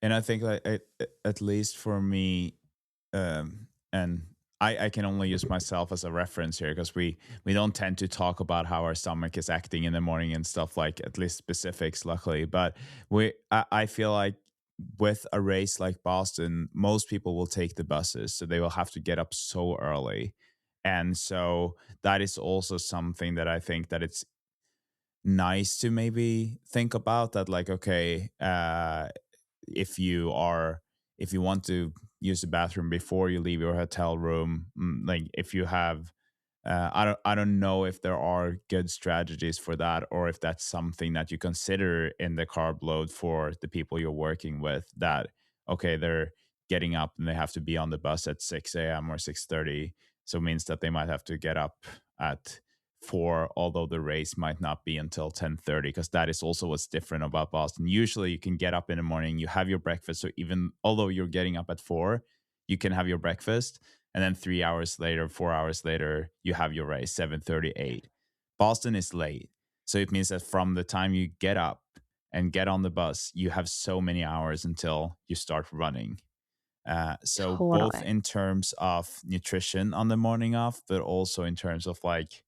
And I think like at least for me, and I can only use myself as a reference here because we don't tend to talk about how our stomach is acting in the morning and stuff like at least specifics, luckily. But I feel like with a race like Boston, most people will take the buses, so they will have to get up so early. And so that is also something that I think that it's nice to maybe think about that like okay if you are if you want to use the bathroom before you leave your hotel room, like if you have I don't know if there are good strategies for that or if that's something that you consider in the carb load for the people you're working with that okay they're getting up and they have to be on the bus at 6 a.m. or 6:30, so it means that they might have to get up at 4, although the race might not be until 10:30, because that is also what's different about Boston. Usually you can get up in the morning, you have your breakfast, so even although you're getting up at 4, you can have your breakfast, and then 3 hours later, 4 hours later, you have your race, 7:38. Boston is late. So it means that from the time you get up and get on the bus, you have so many hours until you start running. So both Totally. in terms of nutrition on the morning off, but also in terms of like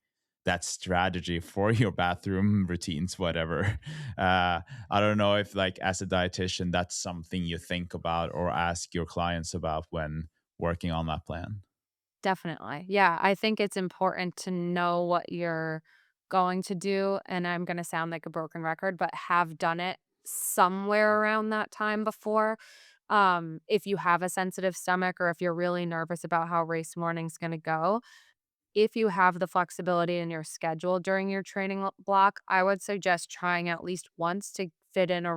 that strategy for your bathroom routines, whatever. I don't know if like as a dietitian, that's something you think about or ask your clients about when working on that plan. Definitely. Yeah, I think it's important to know what you're going to do, and I'm gonna sound like a broken record, but have done it somewhere around that time before. If you have a sensitive stomach or if you're really nervous about how race morning's gonna go, if you have the flexibility in your schedule during your training block, I would suggest trying at least once to fit in a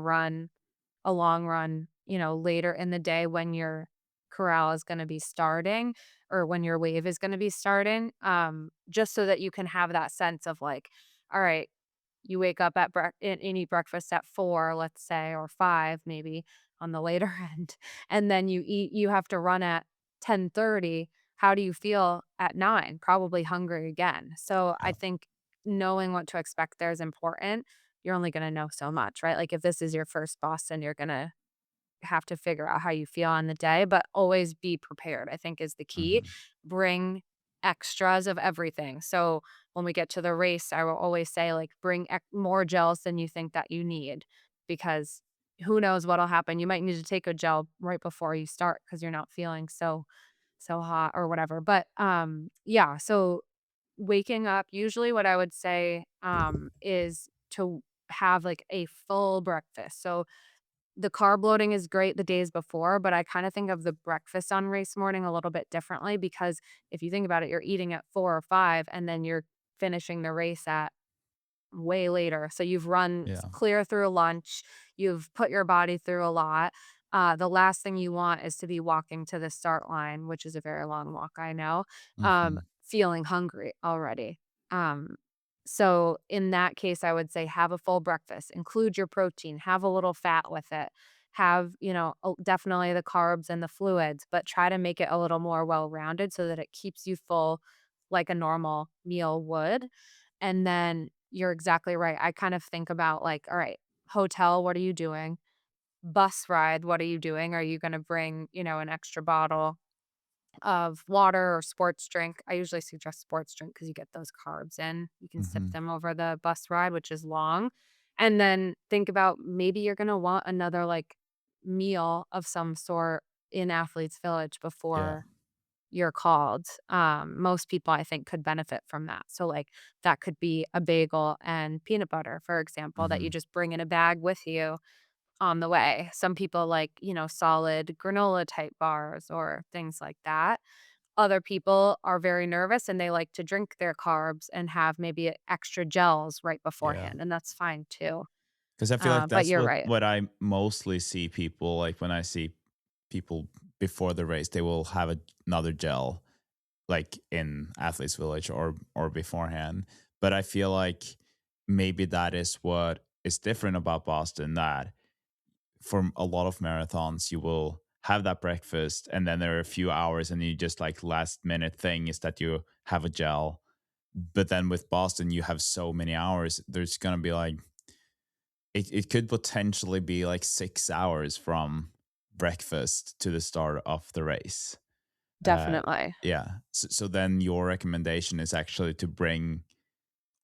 long run, later in the day when your corral is gonna be starting or when your wave is gonna be starting, just so that you can have that sense of like, all right, you wake up at and eat breakfast at 4, let's say, or 5 maybe on the later end, and then you have to run at 10:30. How do you feel at 9? Probably hungry again. So, I Yeah. think knowing what to expect there is important. You're only gonna know so much, right? Like, if this is your first Boston, you're gonna have to figure out how you feel on the day, but always be prepared, I think is the key. Hmm. Bring extras of everything. So when we get to the race, I will always say, like, bring more gels than you think that you need because who knows what'll happen. You might need to take a gel right before you start because you're not feeling so hot or whatever. But yeah, so waking up, usually what I would say is to have like a full breakfast. So the carb loading is great the days before, but I kinda think of the breakfast on race morning a little bit differently because if you think about it, you're eating at 4 or 5, and then you're finishing the race at way later. So you've run Yeah. clear through lunch, you've put your body through a lot. The last thing you want is to be walking to the start line, which is a very long walk, I know, Hmm. feeling hungry already. Um, so in that case, I would say have a full breakfast, include your protein, have a little fat with it, have, definitely the carbs and the fluids, but try to make it a little more well-rounded so that it keeps you full like a normal meal would. And then you're exactly right. I kind of think about like, all right, hotel, what are you doing? Bus ride, what are you doing? Are you going to bring, an extra bottle of water or sports drink? I usually suggest sports drink because you get those carbs in. You can sip Hmm. them over the bus ride, which is long. And then think about maybe you're going to want another like meal of some sort in Athletes Village Yeah. before you're called. Most people I think could benefit from that. So like that could be a bagel and peanut butter, for example, that you Hmm. just bring in a bag with you on the way. Some people like, solid granola type bars or things like that. Other people are very nervous and they like to drink their carbs and have maybe extra gels right Yeah. beforehand, and that's fine too. Because I feel like But that's you're what right. what I mostly see people like when I see people before the race, they will have another gel like in Athletes Village or beforehand. But I feel like maybe that is what is different about Boston, that for a lot of marathons you will have that breakfast, and then there are a few hours, and you just like last minute thing is that you have a gel. But then with Boston, you have so many hours. There's gonna be like it could potentially be like 6 hours from breakfast to the start of the race. Uh, Definitely. yeah. So then your recommendation is actually to bring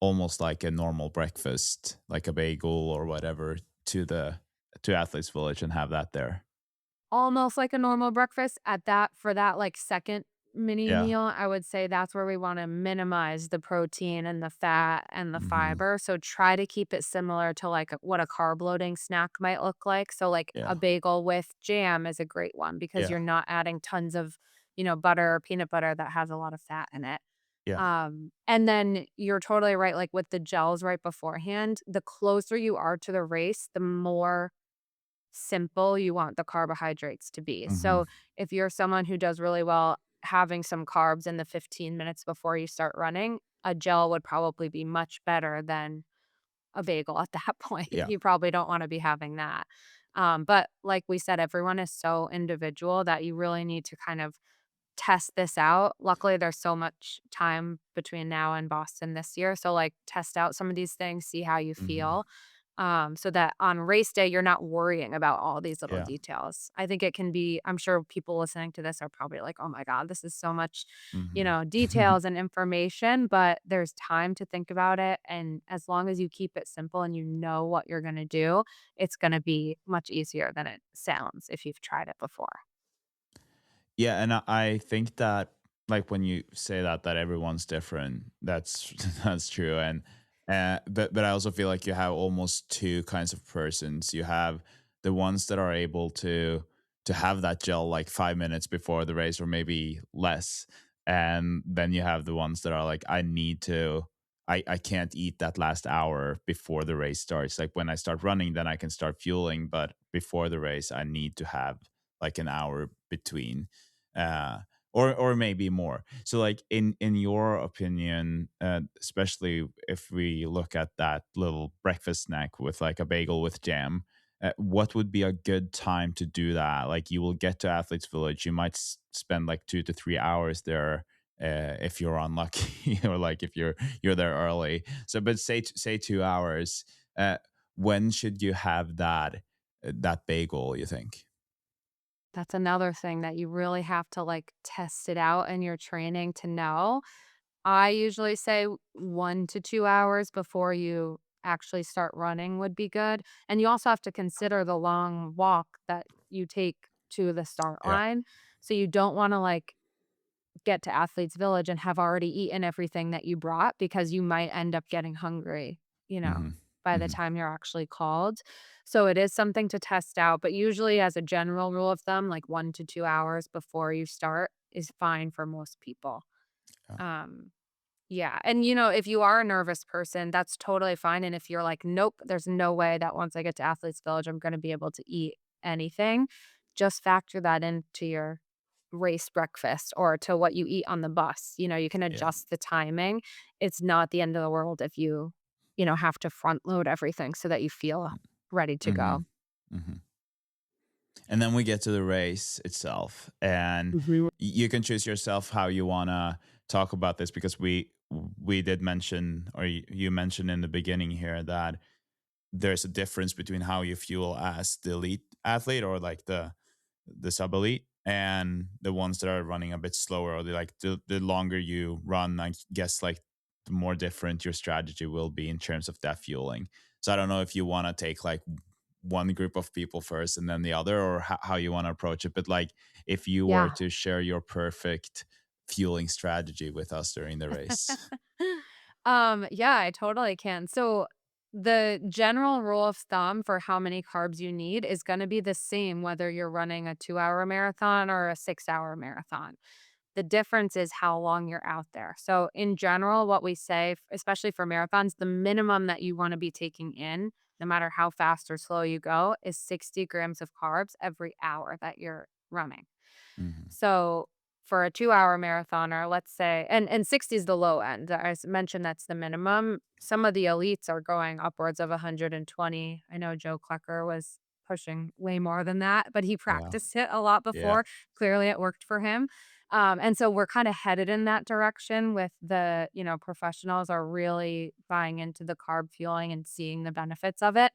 almost like a normal breakfast, like a bagel or whatever, to the to Athletes Village and have that there. Almost like a normal breakfast at that for that, like, second mini Yeah. meal, I would say that's where we wanna minimize the protein and the fat and the Mhm. fiber, so try to keep it similar to, like, what a carb loading snack might look like, so, like, Yeah. a bagel with jam is a great one because Yeah. you're not adding tons of, butter or peanut butter that has a lot of fat in it. Yeah. And then you're totally right, like, with the gels right beforehand, the closer you are to the race, the more simple you want the carbohydrates to be. Mhm. So if you're someone who does really well having some carbs in the 15 minutes before you start running, a gel would probably be much better than a bagel at that point. Yeah. You probably don't want to be having that. But like we said, everyone is so individual that you really need to kind of test this out. Luckily, there's so much time between now and Boston this year. So, like, test out some of these things, see how you Mhm. feel, so that on race day, you're not worrying about all these little Yeah. details. I think it can be, I'm sure people listening to this are probably like, oh my God, this is so much, Mhm. details and information, but there's time to think about it. And as long as you keep it simple and you know what you're going to do, it's going to be much easier than it sounds if you've tried it before. Yeah, and I think that like when you say that everyone's different, that's that's true. And but I also feel like you have almost two kinds of persons. You have the ones that are able to have that gel like 5 minutes before the race or maybe less. And then you have the ones that are like, I need to I can't eat that last hour before the race starts. Like when I start running, then I can start fueling, but before the race, I need to have like an hour between uh or maybe more. So like in your opinion, especially if we look at that little breakfast snack with like a bagel with jam, what would be a good time to do that? Like you will get to Athletes Village, you might spend like 2 to 3 hours there, if you're unlucky or like if you're there early. So but say 2 hours, when should you have that bagel, you think? That's another thing that you really have to, like, test it out in your training to know. I usually say 1 to 2 hours before you actually start running would be good, and you also have to consider the long walk that you take to the start Yeah. line, so you don't wanna, like, get to Athletes Village and have already eaten everything that you brought because you might end up getting hungry, Hmm. by the Hmm. time you're actually called. So it is something to test out, but usually as a general rule of thumb, like 1 to 2 hours before you start is fine for most people. Yeah. Um, yeah, and, if you are a nervous person, that's totally fine, and if you're like, "Nope, there's no way that once I get to Athletes Village, I'm gonna be able to eat anything," just factor that into your race breakfast or to what you eat on the bus. You can Yeah. adjust the timing. It's not the end of the world if you have to front load everything so that you feel ready to Mhm. go. Mhm. And then we get to the race itself, and Mhm. you can choose yourself how you wanna talk about this because we did mention, or you mentioned in the beginning here that there's a difference between how you fuel as the elite athlete or like the sub elite and the ones that are running a bit slower, or the longer you run, I guess like the more different your strategy will be in terms of that fueling. So I don't know if you want to take like one group of people first and then the other, or how you want to approach it. But like if you were Yeah. to share your perfect fueling strategy with us during the race. Yeah, I totally can. So the general rule of thumb for how many carbs you need is going to be the same whether you're running a 2-hour marathon or a 6-hour marathon. The difference is how long you're out there. So in general, what we say, especially for marathons, the minimum that you want to be taking in, no matter how fast or slow you go, is 60 grams of carbs every hour that you're running. Hmm. So for a 2-hour marathoner, let's say, and 60 is the low end. As mentioned, that's the minimum. Some of the elites are going upwards of 120. I know Joe Klecker was pushing way more than that, but he Yeah. practiced it a lot Yeah. before. Clearly, it worked for him. And so we're kind of headed in that direction with the, professionals are really buying into the carb fueling and seeing the benefits of it.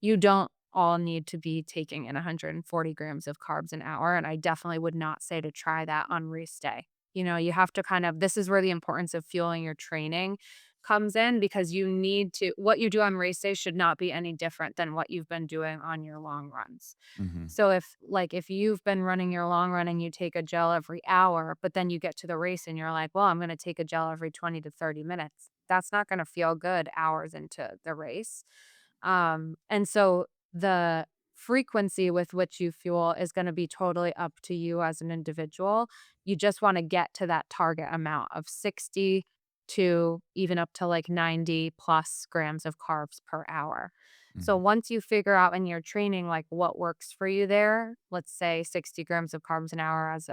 You don't all need to be taking in 140 grams of carbs an hour, and I definitely would not say to try that on race day. You have to this is where the importance of fueling your training comes in because you need to what you do on race day should not be any different than what you've been doing on your long runs. Mhm. So if you've been running your long run and you take a gel every hour, but then you get to the race and you're like, "Well, I'm gonna take a gel every 20 to 30 minutes." That's not gonna feel good hours into the race. And so the frequency with which you fuel is going to be totally up to you as an individual. You just want to get to that target amount of 60 to even up to like 90 plus grams of carbs per hour. So Mhm. once you figure out in your training like what works for you there, let's say 60 grams of carbs an hour as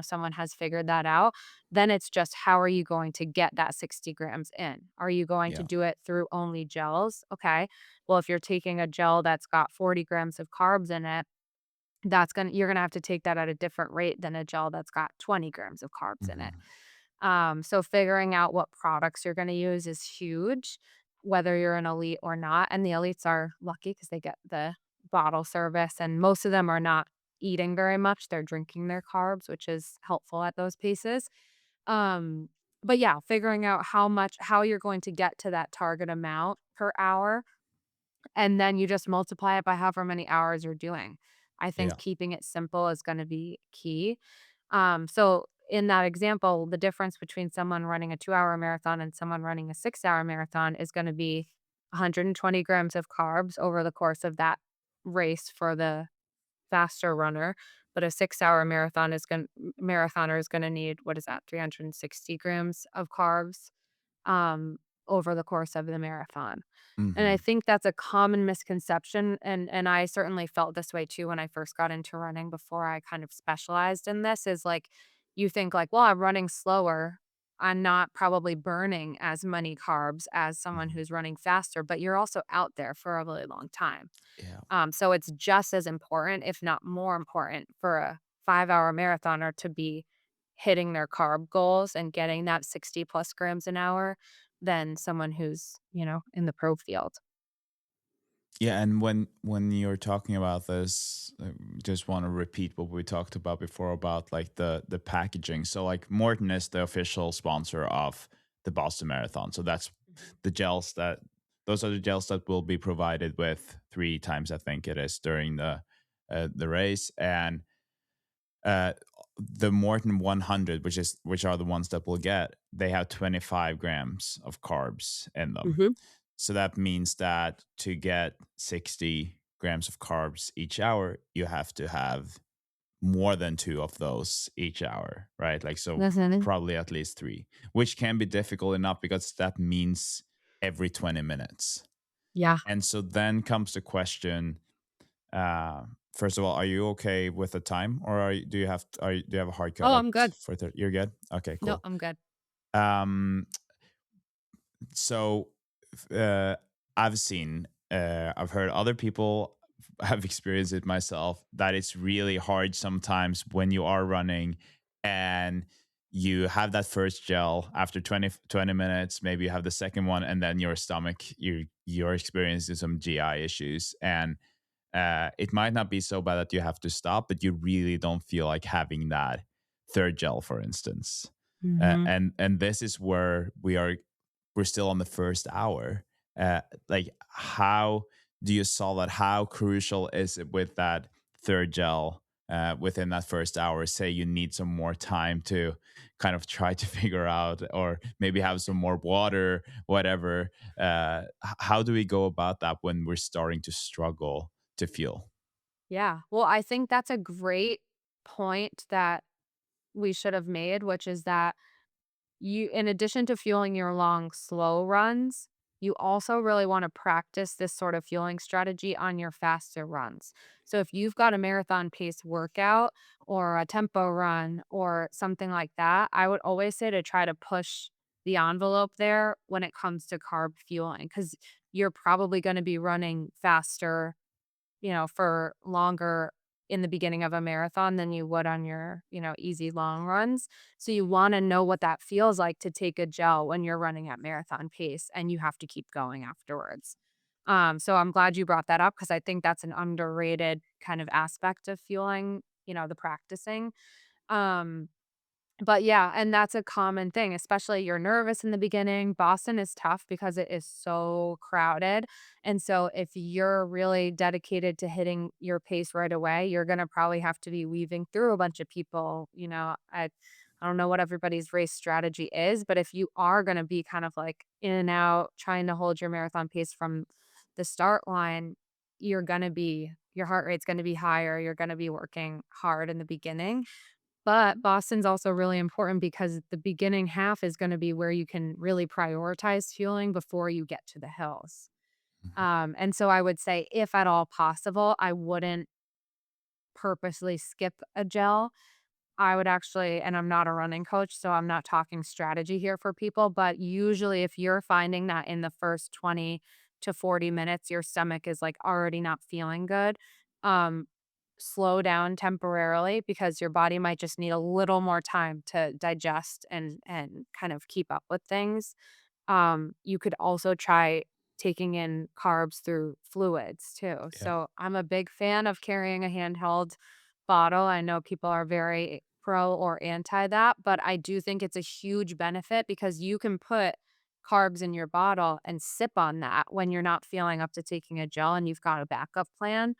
someone has figured that out, then it's just how are you going to get that 60 grams in? Are you going to Yeah. do it through only gels? Okay. Well, if you're taking a gel that's got 40 grams of carbs in it, you're gonna have to take that at a different rate than a gel that's got 20 grams of carbs in it. Mhm. So figuring out what products you're gonna use is huge, whether you're an elite or not. And the elites are lucky because they get the bottle service, and most of them are not eating very much. They're drinking their carbs, which is helpful at those paces. Um, but yeah, figuring out how you're going to get to that target amount per hour, and then you just multiply it by however many hours you're doing. I think Yeah. keeping it simple is gonna be key. So in that example, the difference between someone running a 2-hour marathon and someone running a 6-hour marathon is gonna be 120 grams of carbs over the course of that race for the faster runner, but a 6-hour marathoner is gonna need, what is that, 360 grams of carbs, um, over the course of the marathon. And I Mhm. think that's a common misconception, and I certainly felt this way too when I first got into running before I kind of specialized in this, is like, you think like, "Well, I'm running slower. I'm not probably burning as many carbs as someone Mhm. who's running faster," but you're also out there for a really long time. Yeah. So it's just as important, if not more important, for a 5-hour marathoner to be hitting their carb goals and getting that 60 plus grams an hour than someone who's, in the pro field. Yeah, and when you're talking about this, just want to repeat what we talked about before about like the packaging. So like Morton is the official sponsor of the Boston Marathon. So that's Mhm. the gels that those are the gels that will be provided with three times I think it is during the race. And uh the Morton 100, which are the ones that we'll get, they have 25 grams of carbs in them. Mhm. So that means that to get 60 grams of carbs each hour, you have to have more than two of those each hour, right? Like, so Definitely. probably at least three, which can be difficult enough because that means every 20 minutes. Yeah. And so then comes the question, first of all, are you okay with the time, or do you have a hard cut Oh, at I'm good. you're good? Okay, No, cool. I'm good. Um, so uh, I've heard other people have experienced it myself that it's really hard sometimes when you are running and you have that first gel after 20 minutes, maybe you have the second one, and then your stomach, you're experiencing some GI issues, and it might not be so bad that you have to stop, but you really don't feel like having that third gel, for instance. Mhm. And this is where we're still on the first hour. Like, how do you solve that? How crucial is it with that third gel within that first hour? Say you need some more time to kind of try to figure out, or maybe have some more water, whatever. How do we go about that when we're starting to struggle to fuel? Yeah. Well, I think that's a great point that we should have made, which is that in addition to fueling your long, slow runs, you also really want to practice this sort of fueling strategy on your faster runs. So if you've got a marathon pace workout or a tempo run or something like that, I would always say to try to push the envelope there when it comes to carb fueling, because you're probably going to be running faster for longer in the beginning of a marathon than you would on your, easy long runs. So you want to know what that feels like to take a gel when you're running at marathon pace and you have to keep going afterwards. So I'm glad you brought that up because I think that's an underrated kind of aspect of fueling, the practicing. Um, but yeah, and that's a common thing, especially you're nervous in the beginning. Boston is tough because it is so crowded. And so if you're really dedicated to hitting your pace right away, you're going to probably have to be weaving through a bunch of people. I don't know what everybody's race strategy is, but if you are going to be kind of like in and out, trying to hold your marathon pace from the start line, your heart rate's going to be higher. You're going to be working hard in the beginning, but Boston's also really important because the beginning half is gonna be where you can really prioritize fueling before you get to the hills. Mhm. And so I would say, if at all possible, I wouldn't purposely skip a gel. I would actually, and I'm not a running coach, so I'm not talking strategy here for people, but usually if you're finding that in the first 20 to 40 minutes, your stomach is like already not feeling good, um, slow down temporarily because your body might just need a little more time to digest and kind of keep up with things. You could also try taking in carbs through fluids too. Yeah. So I'm a big fan of carrying a handheld bottle. I know people are very pro or anti that, but I do think it's a huge benefit because you can put carbs in your bottle and sip on that when you're not feeling up to taking a gel and you've got a backup plan.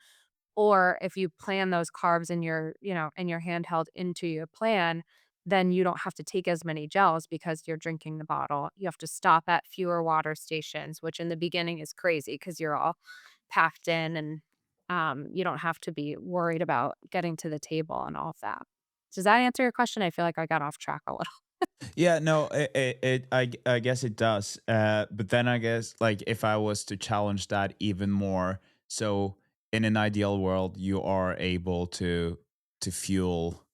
Or if you plan those carbs in your handheld into your plan, then you don't have to take as many gels because you're drinking the bottle. You have to stop at fewer water stations, which in the beginning is crazy because you're all packed in and you don't have to be worried about getting to the table and all of that. Does that answer your question? I feel like I got off track a little. Yeah, no, I guess it does. But then I guess like if I was to challenge that even more, so in an ideal world, you are able to fuel,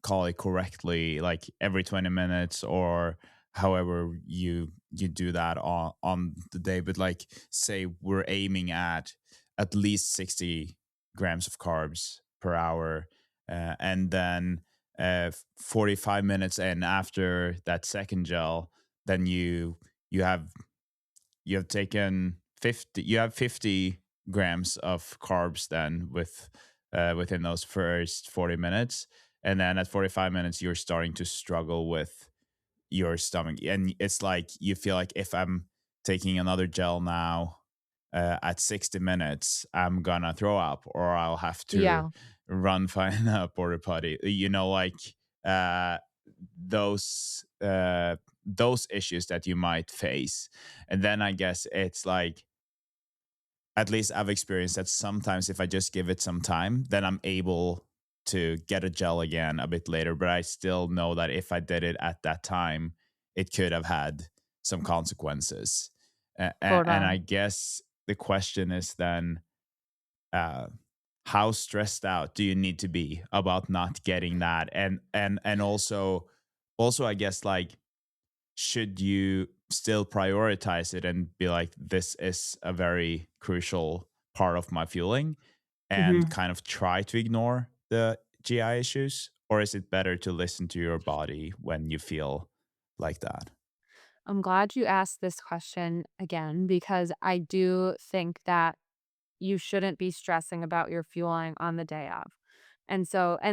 call it correctly, like every 20 minutes or however you do that on the day. But like say we're aiming at least 60 grams of carbs per hour, and then 45 minutes in after that second gel, then you have you have taken 50, you have 50 grams of carbs then with within those first 40 minutes, and then at 45 minutes you're starting to struggle with your stomach, and it's like you feel like if I'm taking another gel now at 60 minutes I'm gonna throw up or I'll have to Yeah. find a porta potty, like uh those issues that you might face. And then I guess it's like, at least I've experienced that sometimes if I just give it some time, then I'm able to get a gel again a bit later. But I still know that if I did it at that time, it could have had some consequences. And I Totally. guess the question is then, uh, how stressed out do you need to be about not getting that? And also I guess like, should you still prioritize it and be like, this is a very crucial part of my fueling, and Mhm. kind of try to ignore the GI issues? Or is it better to listen to your body when you feel like that? I'm glad you asked this question again because I do think that you shouldn't be stressing about your fueling on the day of.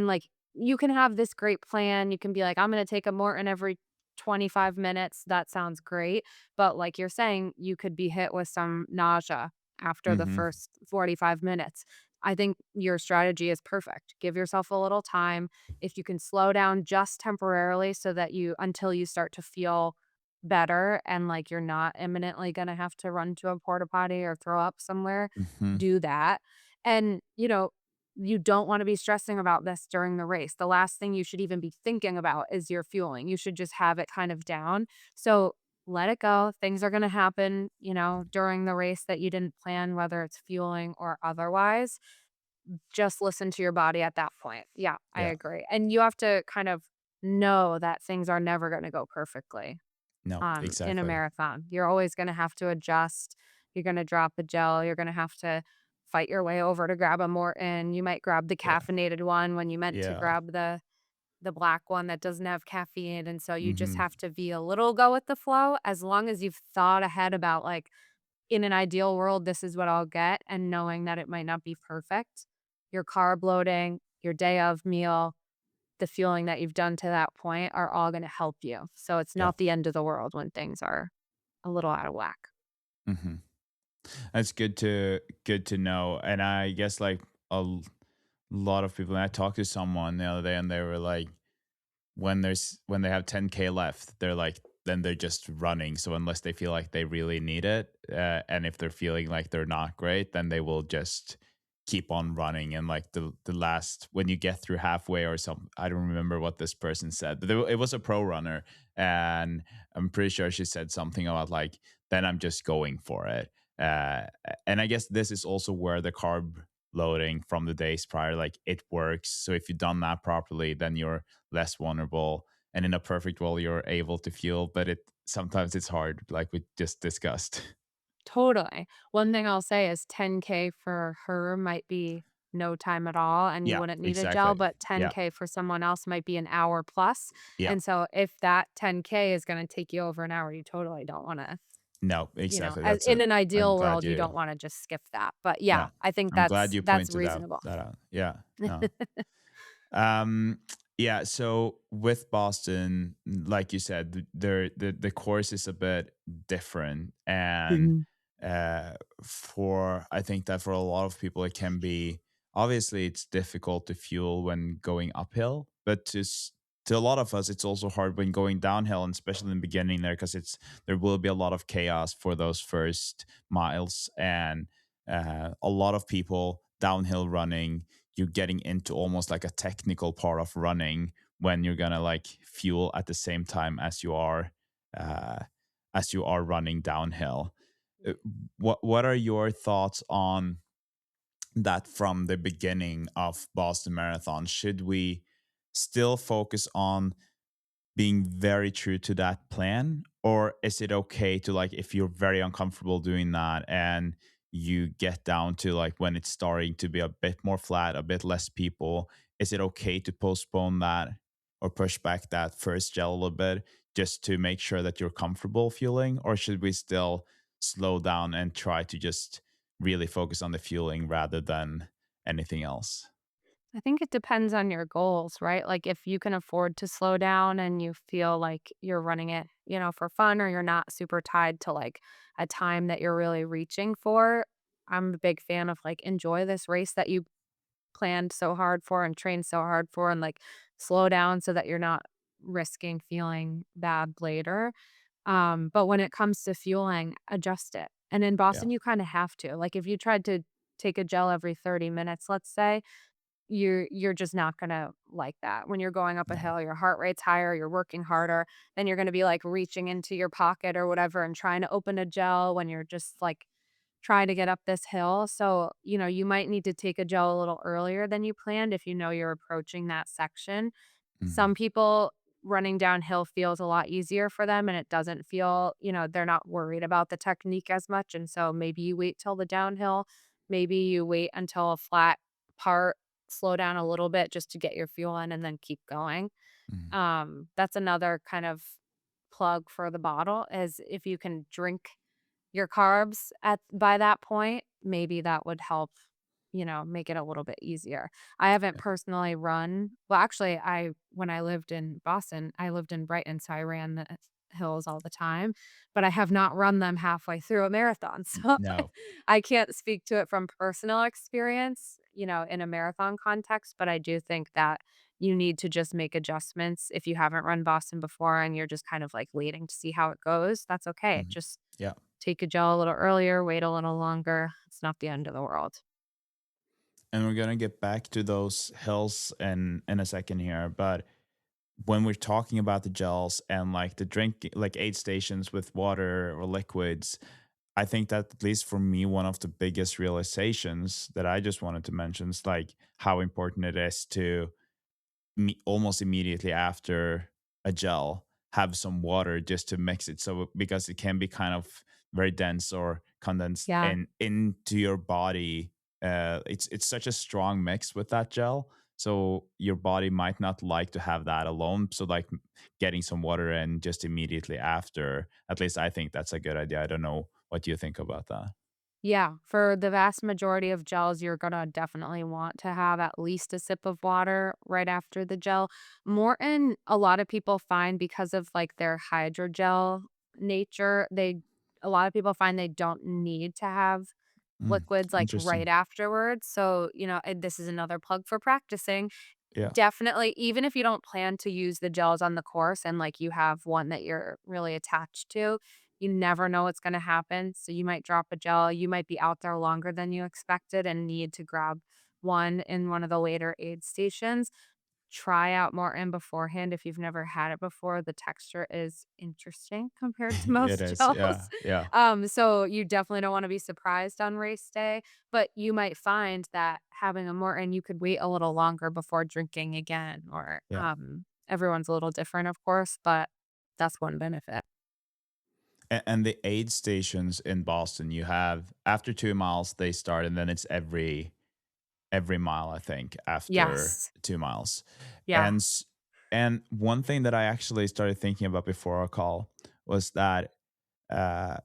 Like, you can have this great plan. You can be like, I'm going to take a Morton every 25 minutes. That sounds great. But like you're saying, you could be hit with some nausea after the Hmm. first 45 minutes. I think your strategy is perfect. Give yourself a little time. If you can slow down just temporarily so that until you start to feel better and like you're not imminently going to have to run to a porta potty or throw up somewhere, Hmm. do that. And, you don't want to be stressing about this during the race. The last thing you should even be thinking about is your fueling. You should just have it kind of down. So let it go. Things are going to happen, during the race that you didn't plan, whether it's fueling or otherwise. Just listen to your body at that point. Yeah, I Yeah. agree. And you have to kind of know that things are never going to go perfectly No, in a exactly. marathon. You're always gonna have to adjust. You're gonna drop a gel. You're gonna have to fight your way over to grab a Morton. You might grab the Yeah. caffeinated one when you meant to Yeah. grab the black one that doesn't have caffeine, and so you just Mhm. have to be a little go with the flow as long as you've thought ahead about, like, in an ideal world, this is what I'll get, and knowing that it might not be perfect. Your carb loading, your day of meal, the fueling that you've done to that point are all gonna help you. So it's Yeah. not the end of the world when things are a little out of whack. Mhm. That's good to know. And I guess like lot of people, and I talked to someone the other day and they were like, when they have 10K left, they're like, then they're just running. So unless they feel like they really need it, and if they're feeling like they're not great, then they will just keep on running. And like the last, when you get through halfway or something, I don't remember what this person said, but it was a pro runner, and I'm pretty sure she said something about like, then I'm just going for it. Uh, and I guess this is also where the carb loading from the days prior, like it works. So if you've done that properly, then you're less vulnerable, and in a perfect world you're able to fuel, but it sometimes it's hard, like we just discussed. Totally. One thing I'll say is 10K for her might be no time at all, and you Yeah, wouldn't need a gel, exactly. but Yeah. 10K for someone else might be an hour plus, Yeah. and so if that 10K is gonna take you over an hour, you totally don't wanna, No, exactly. as That's in it. an I'm ideal glad world, you you don't wanna just skip that, but Yeah, yeah, I think I'm glad you that's pointed out reasonable. that out. Yeah. No. Um, yeah, so with Boston, like you said, the course is a bit different, and Mhm. for I think that for a lot of people it can be, obviously it's difficult to fuel when going uphill, but to a lot of us it's also hard when going downhill, and especially in the beginning there, because there will be a lot of chaos for those first miles, and a lot of people downhill running, you're getting into almost like a technical part of running when you're gonna like fuel at the same time uh, as you are running downhill. Uh, what are your thoughts on that from the beginning of Boston Marathon? Should we still focus on being very true to that plan, or is it okay to, like, if you're very uncomfortable doing that and you get down to like when it's starting to be a bit more flat, a bit less people, is it okay to postpone that or push back that first gel a little bit just to make sure that you're comfortable fueling, or should we still slow down and try to just really focus on the fueling rather than anything else? I think it depends on your goals, right? Like if you can afford to slow down and you feel like you're running it, for fun, or you're not super tied to like a time that you're really reaching for. I'm a big fan of like enjoy this race that you planned so hard for and trained so hard for, and like slow down so that you're not risking feeling bad later. But when it comes to fueling, adjust it. And in Yeah. Boston, you kind of have to. Like if you tried to take a gel every 30 minutes, let's say, you're just not gonna like that. When you're going up a No. hill, your heart rate's higher, you're working harder, then you're gonna be, like, reaching into your pocket or whatever and trying to open a gel when you're just, like, trying to get up this hill. So, you might need to take a gel a little earlier than you planned if you know you're approaching that section. Mhm. Some people, running downhill feels a lot easier for them, and it doesn't feel, they're not worried about the technique as much, and so maybe you wait till the downhill, maybe you wait until a flat part, slow down a little bit just to get your fuel in and then keep going. Mhm. That's another kind of plug for the bottle is if you can drink your carbs at by that point, maybe that would help, make it a little bit easier. I haven't Yeah. personally run, well, actually, I when I lived in Boston, I lived in Brighton, so I ran the hills all the time, but I have not run them halfway through a marathon, so No. I can't speak to it from personal experience, in a marathon context, but I do think that you need to just make adjustments if you haven't run Boston before and you're just kind of, like, waiting to see how it goes, that's okay. Mhm. Just Yeah. take a gel a little earlier, wait a little longer. It's not the end of the world. And we're gonna get back to those hills in a second here, but when we're talking about the gels and like the drink, like aid stations with water or liquids, I think that, at least for me, one of the biggest realizations that I just wanted to mention is like how important it is to almost immediately after a gel have some water just to mix it, so because it can be kind of very dense or condensed Yeah. into your body it's such a strong mix with that gel. So your body might not like to have that alone. So like getting some water in just immediately after, at least I think that's a good idea. I don't know what you think about that. Yeah, for the vast majority of gels, you're gonna definitely want to have at least a sip of water right after the gel. Morton, a lot of people find because of like their hydrogel nature, a lot of people find they don't need to have Mm, liquids like right interesting. afterwards. So, and this is another plug for practicing. Yeah. Definitely, even if you don't plan to use the gels on the course and, like, you have one that you're really attached to, you never know what's gonna happen, so you might drop a gel, you might be out there longer than you expected and need to grab one in one of the later aid stations. Try out Morton beforehand if you've never had it before. The texture is interesting compared to It most is. gels. Yeah. Yeah. So you definitely don't wanna be surprised on race day, but you might find that having a Morton, you could wait a little longer before drinking again, or, Yeah. everyone's a little different, of course, but that's one benefit. And the aid stations in Boston, you have after 2 miles they start, and then it's every mile, I think, after Yes. 2 miles. Yeah. And and one thing that I actually started thinking about before our call was that uh,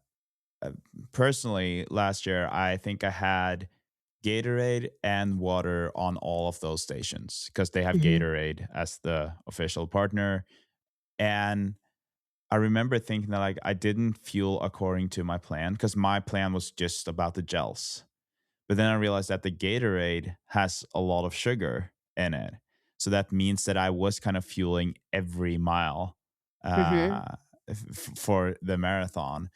uh, personally last year I think I had Gatorade and water on all of those stations because they have Mhm. Gatorade as the official partner. And I remember thinking that like I didn't fuel according to my plan because my plan was just about the gels. But then I realized that the Gatorade has a lot of sugar in it. So that means that I was kind of fueling every mile Mhm. uh, for the marathon.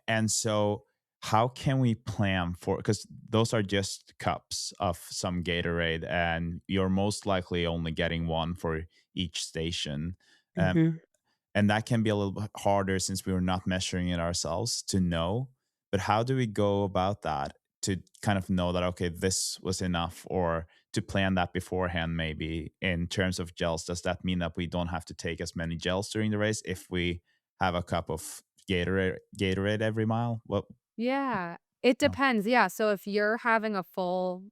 And so, how can we plan for? Because those are just cups of some Gatorade, and you're most likely only getting one for each station. Um, Mhm. and that can be a little bit harder since we were not measuring it ourselves to know. But how do we go about that to kind of know that, okay, this was enough, or to plan that beforehand, maybe in terms of gels? Does that mean that we don't have to take as many gels during the race if we have a cup of Gatorade every mile? What? Yeah, it No. depends, yeah, so if you're having a full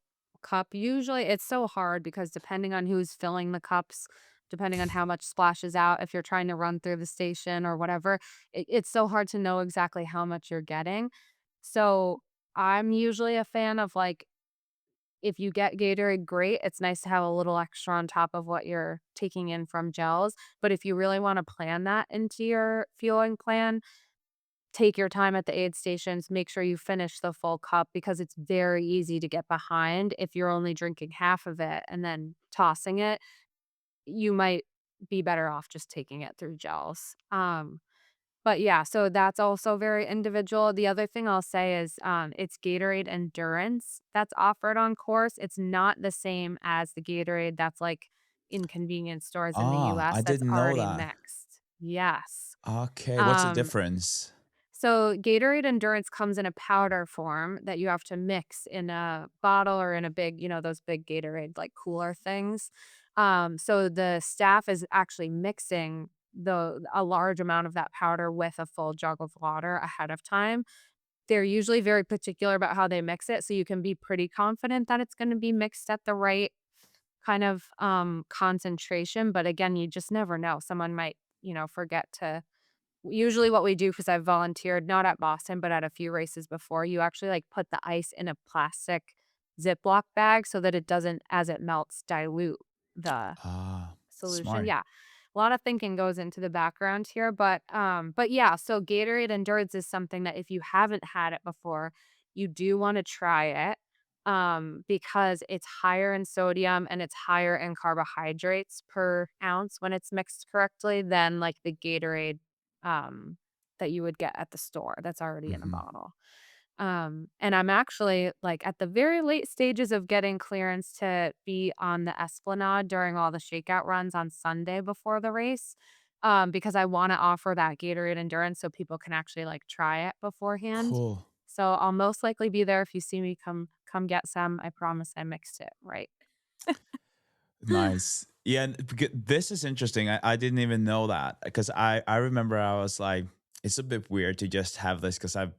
cup, usually it's so hard because depending on who's filling the cups, depending on how much splashes out, if you're trying to run through the station or whatever, it's so hard to know exactly how much you're getting. So, I'm usually a fan of, like, if you get Gatorade, great, it's nice to have a little extra on top of what you're taking in from gels, but if you really wanna plan that into your fueling plan, take your time at the aid stations, make sure you finish the full cup because it's very easy to get behind if you're only drinking half of it and then tossing it. You might be better off just taking it through gels. But yeah, so that's also very individual. The other thing I'll say is it's Gatorade Endurance that's offered on course. It's not the same as the Gatorade that's like in convenience stores in the Ah, I US that's didn't know already that. mixed. Yes. Okay, what's the Um, difference? so Gatorade Endurance comes in a powder form that you have to mix in a bottle or in a big, those big Gatorade like cooler things. So the staff is actually mixing a large amount of that powder with a full jug of water ahead of time. They're usually very particular about how they mix it, so you can be pretty confident that it's going to be mixed at the right kind of concentration. But again, you just never know. Someone might, forget to. Usually what we do, because 'cause I've volunteered, not at Boston, but at a few races before, you actually, like, put the ice in a plastic Ziploc bag so that it doesn't, as it melts, dilute the Ah, solution. smart. Yeah. A lot of thinking goes into the background here, but yeah, so Gatorade Endurance is something that if you haven't had it before, you do wanna try it, because it's higher in sodium and it's higher in carbohydrates per ounce when it's mixed correctly than, like, the Gatorade, um, that you would get at the store that's already in a Mhm. bottle. And I'm actually, like, at the very late stages of getting clearance to be on the Esplanade during all the shakeout runs on Sunday before the race, because I wanna offer that Gatorade Endurance so people can actually, like, try it beforehand. Cool. So I'll most likely be there. If you see me, come get some. I promise I mixed it right. Nice. Yeah, and this is interesting. I didn't even know that because I remember I was like, it's a bit weird to just have this because I've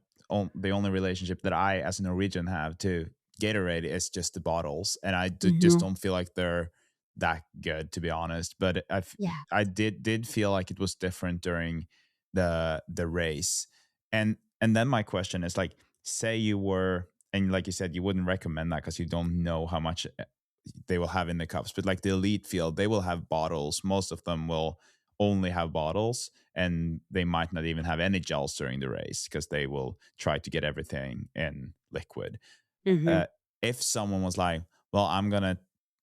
the only relationship that I as a Norwegian have to Gatorade is just the bottles, and just Mhm. don't feel like they're that good, to be honest. But Yeah. I did feel like it was different during the race, and then my question is like, say you were, and like you said, you wouldn't recommend that because you don't know how much they will have in the cups, but like the elite field, they will have bottles. Most of them will only have bottles, and they might not even have any gels during the race because they will try to get everything in liquid. Mhm. uh, if someone was like, well, I'm gonna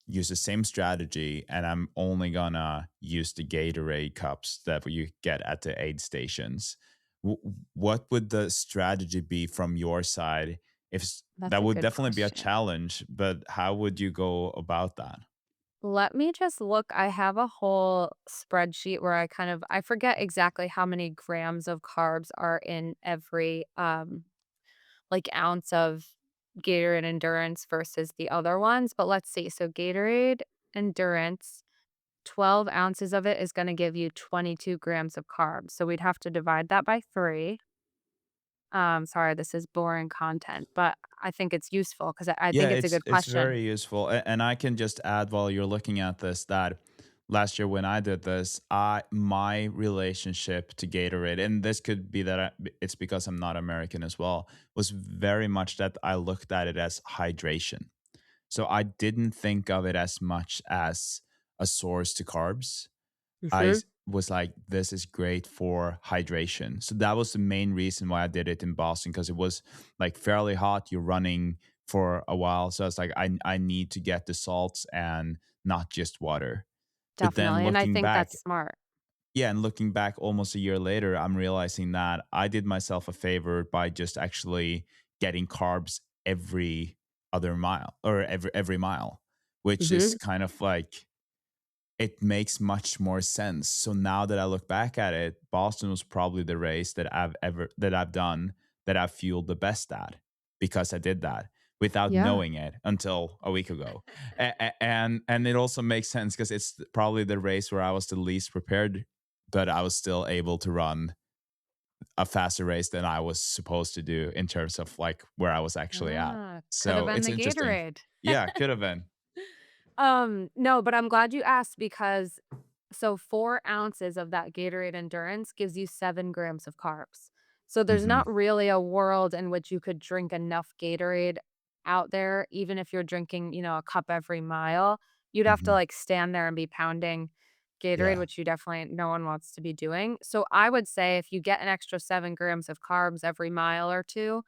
use the same strategy and I'm only gonna use the Gatorade cups that you get at the aid stations, what would the strategy be from your side? That's That a would good definitely be a question. challenge, but how would you go about that? Let me just look. I have a whole spreadsheet where I forget exactly how many grams of carbs are in every, like, ounce of Gatorade Endurance versus the other ones, but let's see. So Gatorade Endurance, 12 ounces of it is gonna give you 22 grams of carbs, so we'd have to divide that by 3. Sorry, this is boring content, but I think it's useful 'cause I Yeah, think it's a good it's question. very useful, and I can just add while you're looking at this that last year when I did this, I my relationship to Gatorade, and this could be that it's because I'm not American as well, was very much that I looked at it as hydration. So I didn't think of it as much as a source to carbs. Mhm. Was like, this is great for hydration. So that was the main reason why I did it in Boston because it was like fairly hot. You're running for a while. So it's like, I need to get the salts and not just water. But then Definitely, and I looking think back, that's smart. yeah, and looking back almost a year later, I'm realizing that I did myself a favor by just actually getting carbs every other mile or every mile, which is Mhm. kind of like it makes much more sense. So now that I look back at it, Boston was probably the race that I've done that I've fueled the best at because I did that without Yeah. knowing it until a week ago. And it also makes sense because it's probably the race where I was the least prepared, but I was still able to run a faster race than I was supposed to do in terms of like where I was actually at. Ah, could have So been it's the interesting. Gatorade. Yeah, could have been. No, but I'm glad you asked because so 4 ounces of that Gatorade Endurance gives you 7 grams of carbs. So there's Hmm. not really a world in which you could drink enough Gatorade out there, even if you're drinking, a cup every mile. You'd have to, Hmm. like, stand there and be pounding Gatorade, Yeah. which you definitely no one wants to be doing. So I would say if you get an extra 7 grams of carbs every mile or 2,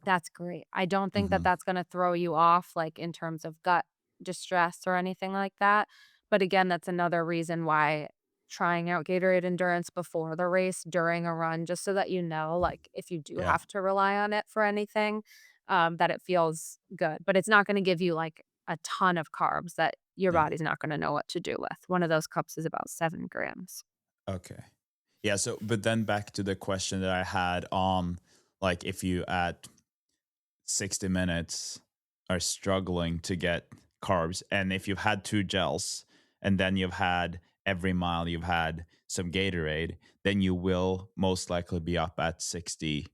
that's great. I don't think that Hmm. that's gonna throw you off, like, in terms of gut distress or anything like that, but again, that's another reason why trying out Gatorade Endurance before the race, during a run, just so that you know, like, if you do Yeah. have to rely on it for anything, that it feels good, but it's not gonna give you, like, a ton of carbs that your Yeah. body's not gonna know what to do with. One of those cups is about 7 grams. Okay. Yeah. So, but then back to the question that I had on like if you at 60 minutes are struggling to get carbs, and if you've had two gels, and then you've had every mile you've had some Gatorade, then you will most likely be up at 60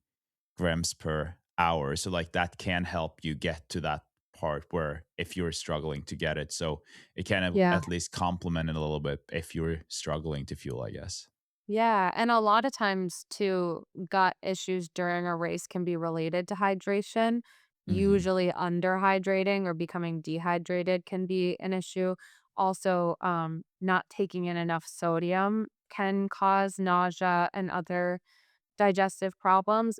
grams per hour. So, like, that can help you get to that part where if you're struggling to get it. So, it kind of Yeah. at least complement it a little bit if you're struggling to fuel, I guess. Yeah, and a lot of times too, gut issues during a race can be related to hydration. Hmm. Usually underhydrating or becoming dehydrated can be an issue. Also, not taking in enough sodium can cause nausea and other digestive problems.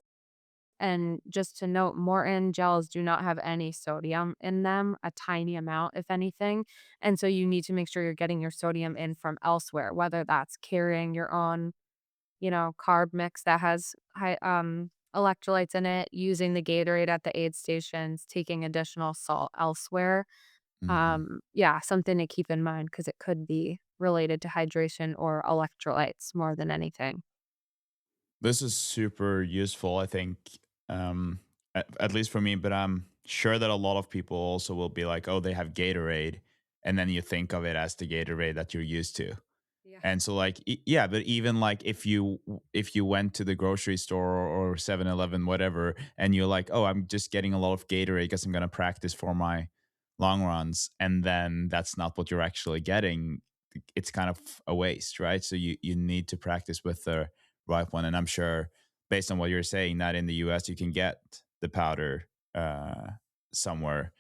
And just to note, Morton gels do not have any sodium in them, a tiny amount, if anything. And so you need to make sure you're getting your sodium in from elsewhere, whether that's carrying your own carb mix that has high electrolytes in it, using the Gatorade at the aid stations, taking additional salt elsewhere. Hmm. Yeah, something to keep in mind because it could be related to hydration or electrolytes more than anything. This is super useful, I think, at least for me, but I'm sure that a lot of people also will be like, oh, they have Gatorade. And then you think of it as the Gatorade that you're used to. Yeah. And so like yeah, but even like if you went to the grocery store or 7-Eleven, whatever, and you're like, oh, I'm just getting a lot of Gatorade because I'm gonna practice for my long runs, and then that's not what you're actually getting, it's kind of a waste, right? So you need to practice with the right one. And I'm sure based on what you're saying that in the US you can get the powder somewhere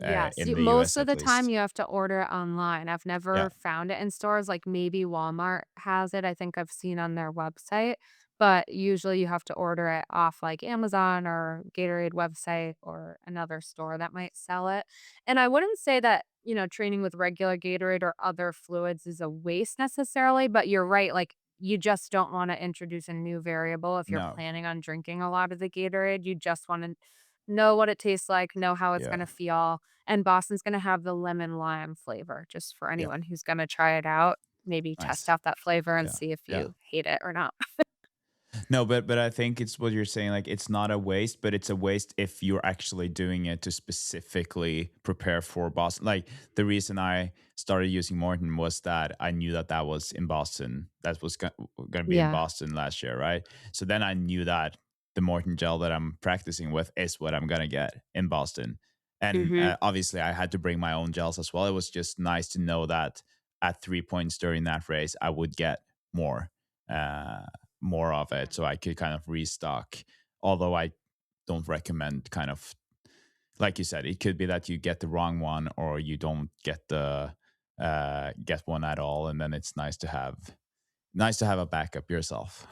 Yes, in the most US of at the time least. you have to order it online. I've Yeah. never found it in stores, like maybe Walmart has it. I think I've seen on their website, but usually you have to order it off like Amazon or Gatorade website or another store that might sell it. And I wouldn't say that, training with regular Gatorade or other fluids is a waste necessarily, but you're right. Like you just don't want to introduce a new variable if you're No. planning on drinking a lot of the Gatorade. You just want to know what it tastes like, know how it's Yeah. going to feel, and Boston's gonna have the lemon lime flavor just for Yeah. anyone who's gonna try it out. Maybe test Nice. out that flavor and Yeah. see if Yeah. you hate it or not. No, but I think it's what you're saying. Like, it's not a waste, but it's a waste if you're actually doing it to specifically prepare for Boston. Like, the reason I started using Morton was that I knew that that was in Boston. That was going to be in Yeah. Boston last year, right? So then I knew that the Morton gel that I'm practicing with is what I'm going to get in Boston. And Mhm. obviously, I had to bring my own gels as well. It was just nice to know that at 3 points during that race, I would get more. Uh, More of it so I could kind of restock. Although I don't recommend kind of like you said, it could be that you get the wrong one or you don't get the get one at all, and then it's nice to have a backup yourself.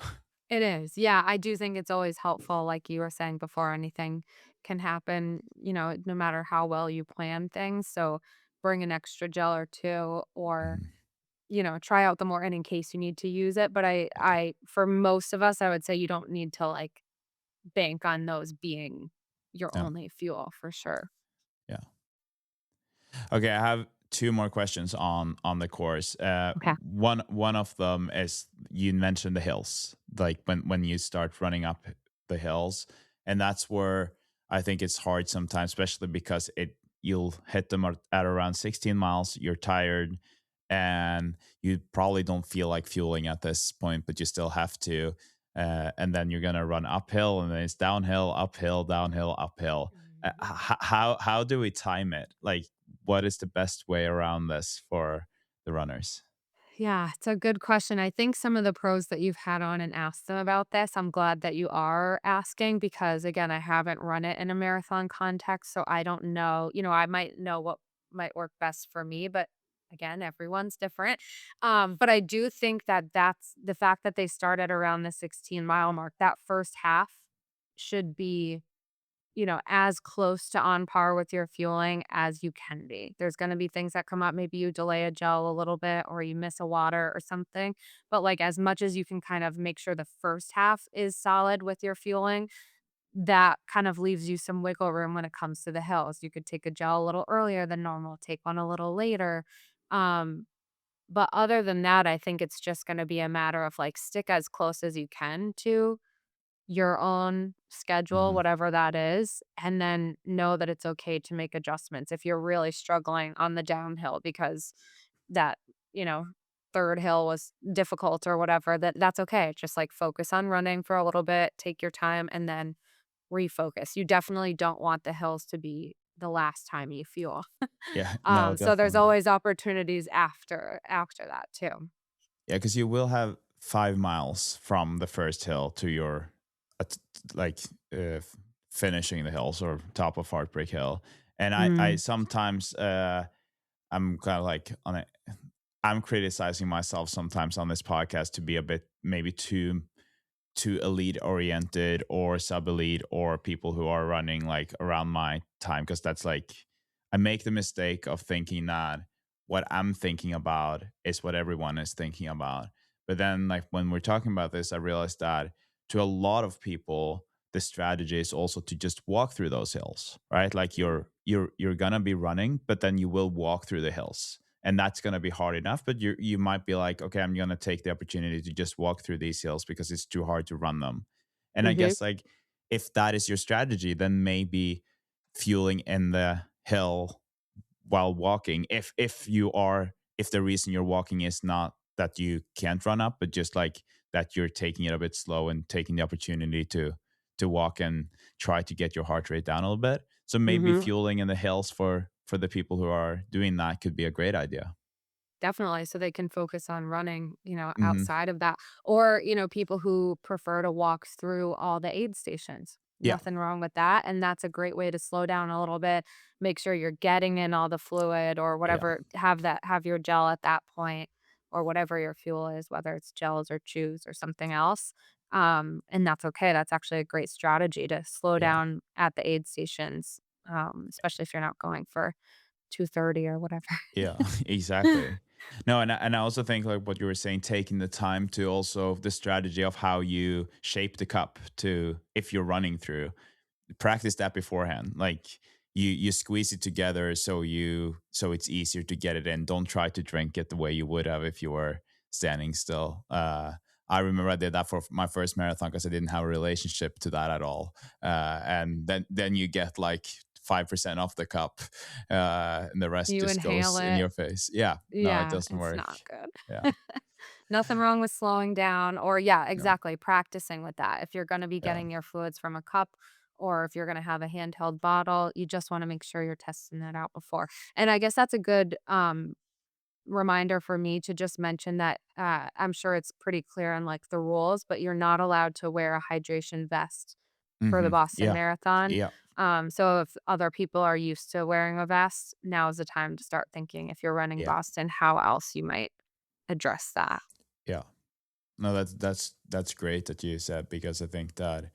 It is. Yeah, I do think it's always helpful, like you were saying before, anything can happen, no matter how well you plan things. So bring an extra gel or two or, Mhm. try out the more in case you need to use it. But Yeah. for most of us, I would say you don't need to like bank on those being your Yeah. only fuel for sure. Yeah. Okay, I have two more questions on the course. Okay. One of them is you mentioned the hills, like when you start running up the hills, and that's where I think it's hard sometimes, especially because it you'll hit them at around 16 miles. You're tired, and you probably don't feel like fueling at this point, but you still have to. And then you're gonna run uphill, and then it's downhill, uphill, downhill, uphill. Mhm. How do we time it? Like, what is the best way around this for the runners? Yeah, it's a good question. I think some of the pros that you've had on and asked them about this, I'm glad that you are asking because, again, I haven't run it in a marathon context. So I don't know, I might know what might work best for me, but again, everyone's different. But I do think that that's the fact that they started around the 16-mile mark, that first half should be as close to on par with your fueling as you can be. There's gonna be things that come up, maybe you delay a gel a little bit or you miss a water or something, but, like, as much as you can kind of make sure the first half is solid with your fueling, that kind of leaves you some wiggle room when it comes to the hills. You could take a gel a little earlier than normal, take one a little later, um, but other than that, I think it's just gonna be a matter of, like, stick as close as you can to your own schedule, Hmm. whatever that is, and then know that it's okay to make adjustments if you're really struggling on the downhill because that, you know, 3rd hill was difficult or whatever, that's okay. Just, like, focus on running for a little bit, take your time, and then refocus. You definitely don't want the hills to be the last time you fuel. Yeah, no, So there's definitely. always opportunities after that too. Yeah, because you will have 5 miles from the first hill to your at, like finishing the hills or top of Heartbreak Hill, and I Mm, sometimes I'm kind of like on it. I'm criticizing myself sometimes on this podcast to be a bit maybe too elite oriented or sub elite or people who are running like around my time, because that's like I make the mistake of thinking that what I'm thinking about is what everyone is thinking about. But then like when we're talking about this, I realized that to a lot of people the strategy is also to just walk through those hills, right? Like you're gonna be running, but then you will walk through the hills, and that's going to be hard enough, but you might be like, okay, I'm going to take the opportunity to just walk through these hills because it's too hard to run them. And I mhm, guess like if that is your strategy, then maybe fueling in the hill while walking, if the reason you're walking is not that you can't run up, but just like that you're taking it a bit slow and taking the opportunity to walk and try to get your heart rate down a little bit. So maybe Mhm. fueling in the hills for the people who are doing that could be a great idea. Definitely, so they can focus on running, Hmm. outside of that. Or, people who prefer to walk through all the aid stations. Yeah, Nothing wrong with that, and that's a great way to slow down a little bit, make sure you're getting in all the fluid or yeah, whatever, have your gel at that point or whatever your fuel is, whether it's gels or chews or something else. And that's okay, that's actually a great strategy to slow yeah. down at the aid stations, especially if you're not going for 2:30 or whatever. Yeah, exactly. No, and I also think like what you were saying, taking the time to also the strategy of how you shape the cup to if you're running through, practice that beforehand. Like you squeeze it together so it's easier to get it in. Don't try to drink it the way you would have if you were standing still. I remember I did that for my first marathon because I didn't have a relationship to that at all. And then you get like 5% off the cup, and the rest You just inhale goes in it. your face. Yeah, no, it Yeah, doesn't it's work. not good. Yeah, Nothing wrong with slowing down or yeah, no, exactly, practicing with that. If you're gonna be yeah, getting your fluids from a cup or if you're gonna have a handheld bottle, you just wanna make sure you're testing that out before. And I guess that's a good, reminder for me to just mention that, I'm sure it's pretty clear in, like, the rules, but you're not allowed to wear a hydration vest for the Boston yeah, Marathon. yeah, So if other people are used to wearing a vest, now is the time to start thinking if you're running yeah, Boston, how else you might address that. yeah. No, that's great that you said because I think that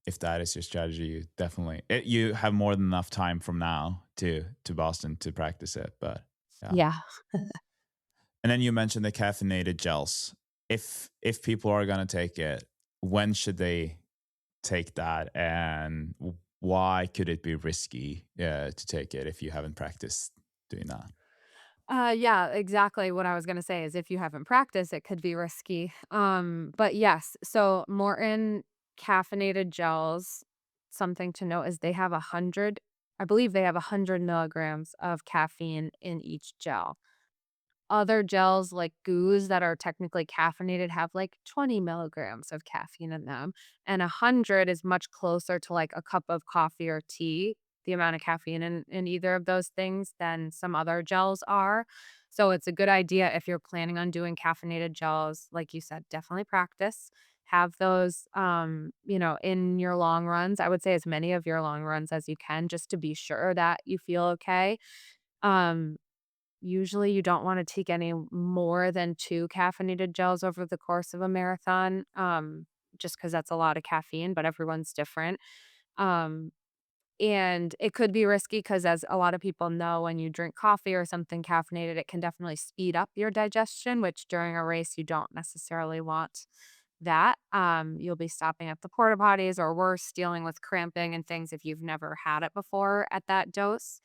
if that is your strategy, you definitely you have more than enough time from now to Boston to practice it. But yeah, Yeah. and then you mentioned the caffeinated gels. If people are gonna take it, when should they take that, and why could it be risky to take it if you haven't practiced doing that? Yeah, exactly what I was gonna say is if you haven't practiced, it could be risky. But yes, so Morton caffeinated gels, something to note is they have 100, I believe they have 100 milligrams of caffeine in each gel. Other gels, like goos that are technically caffeinated, have, like, 20 milligrams of caffeine in them, and 100 is much closer to, like, a cup of coffee or tea, the amount of caffeine in either of those things than some other gels are. So it's a good idea if you're planning on doing caffeinated gels, like you said, definitely practice. Have those, in your long runs. I would say as many of your long runs as you can just to be sure that you feel okay. Um Usually, you don't wanna take any more than 2 caffeinated gels over the course of a marathon, just because that's a lot of caffeine, but everyone's different. Um, and it could be risky because, as a lot of people know, when you drink coffee or something caffeinated, it can definitely speed up your digestion, which during a race, you don't necessarily want that. You'll be stopping at the porta potties or worse, dealing with cramping and things if you've never had it before at that dose.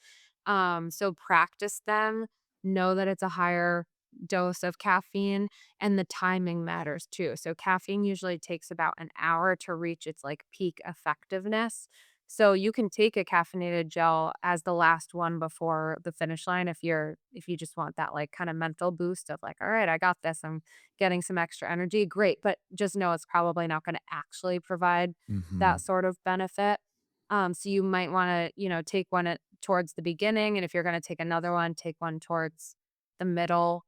So practice them. Know that it's a higher dose of caffeine and the timing matters too. So caffeine usually takes about an hour to reach its like peak effectiveness. So you can take a caffeinated gel as the last one before the finish line if you just want that like kind of mental boost of like, all right, I got this. I'm getting some extra energy. Great. But just know it's probably not going to actually provide that Hmm. sort of benefit. So you might want to, take one towards the beginning. And if you're going to take another one, take one towards the middle,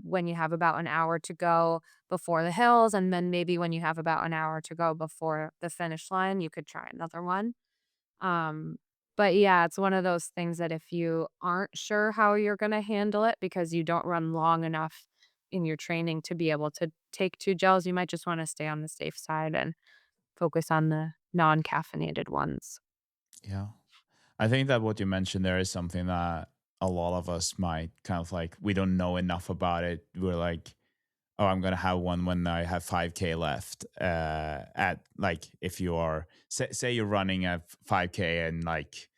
when you have about an hour to go before the hills. And then maybe when you have about an hour to go before the finish line, you could try another one. Um, but yeah, it's one of those things that if you aren't sure how you're going to handle it because you don't run long enough in your training to be able to take 2 gels, you might just want to stay on the safe side and focus on the non-caffeinated ones. Yeah. I think that what you mentioned there is something that a lot of us might kind of like, we don't know enough about it. We're like, oh, I'm gonna have one when I have 5K left. At like, if you are say you're running a 5K in like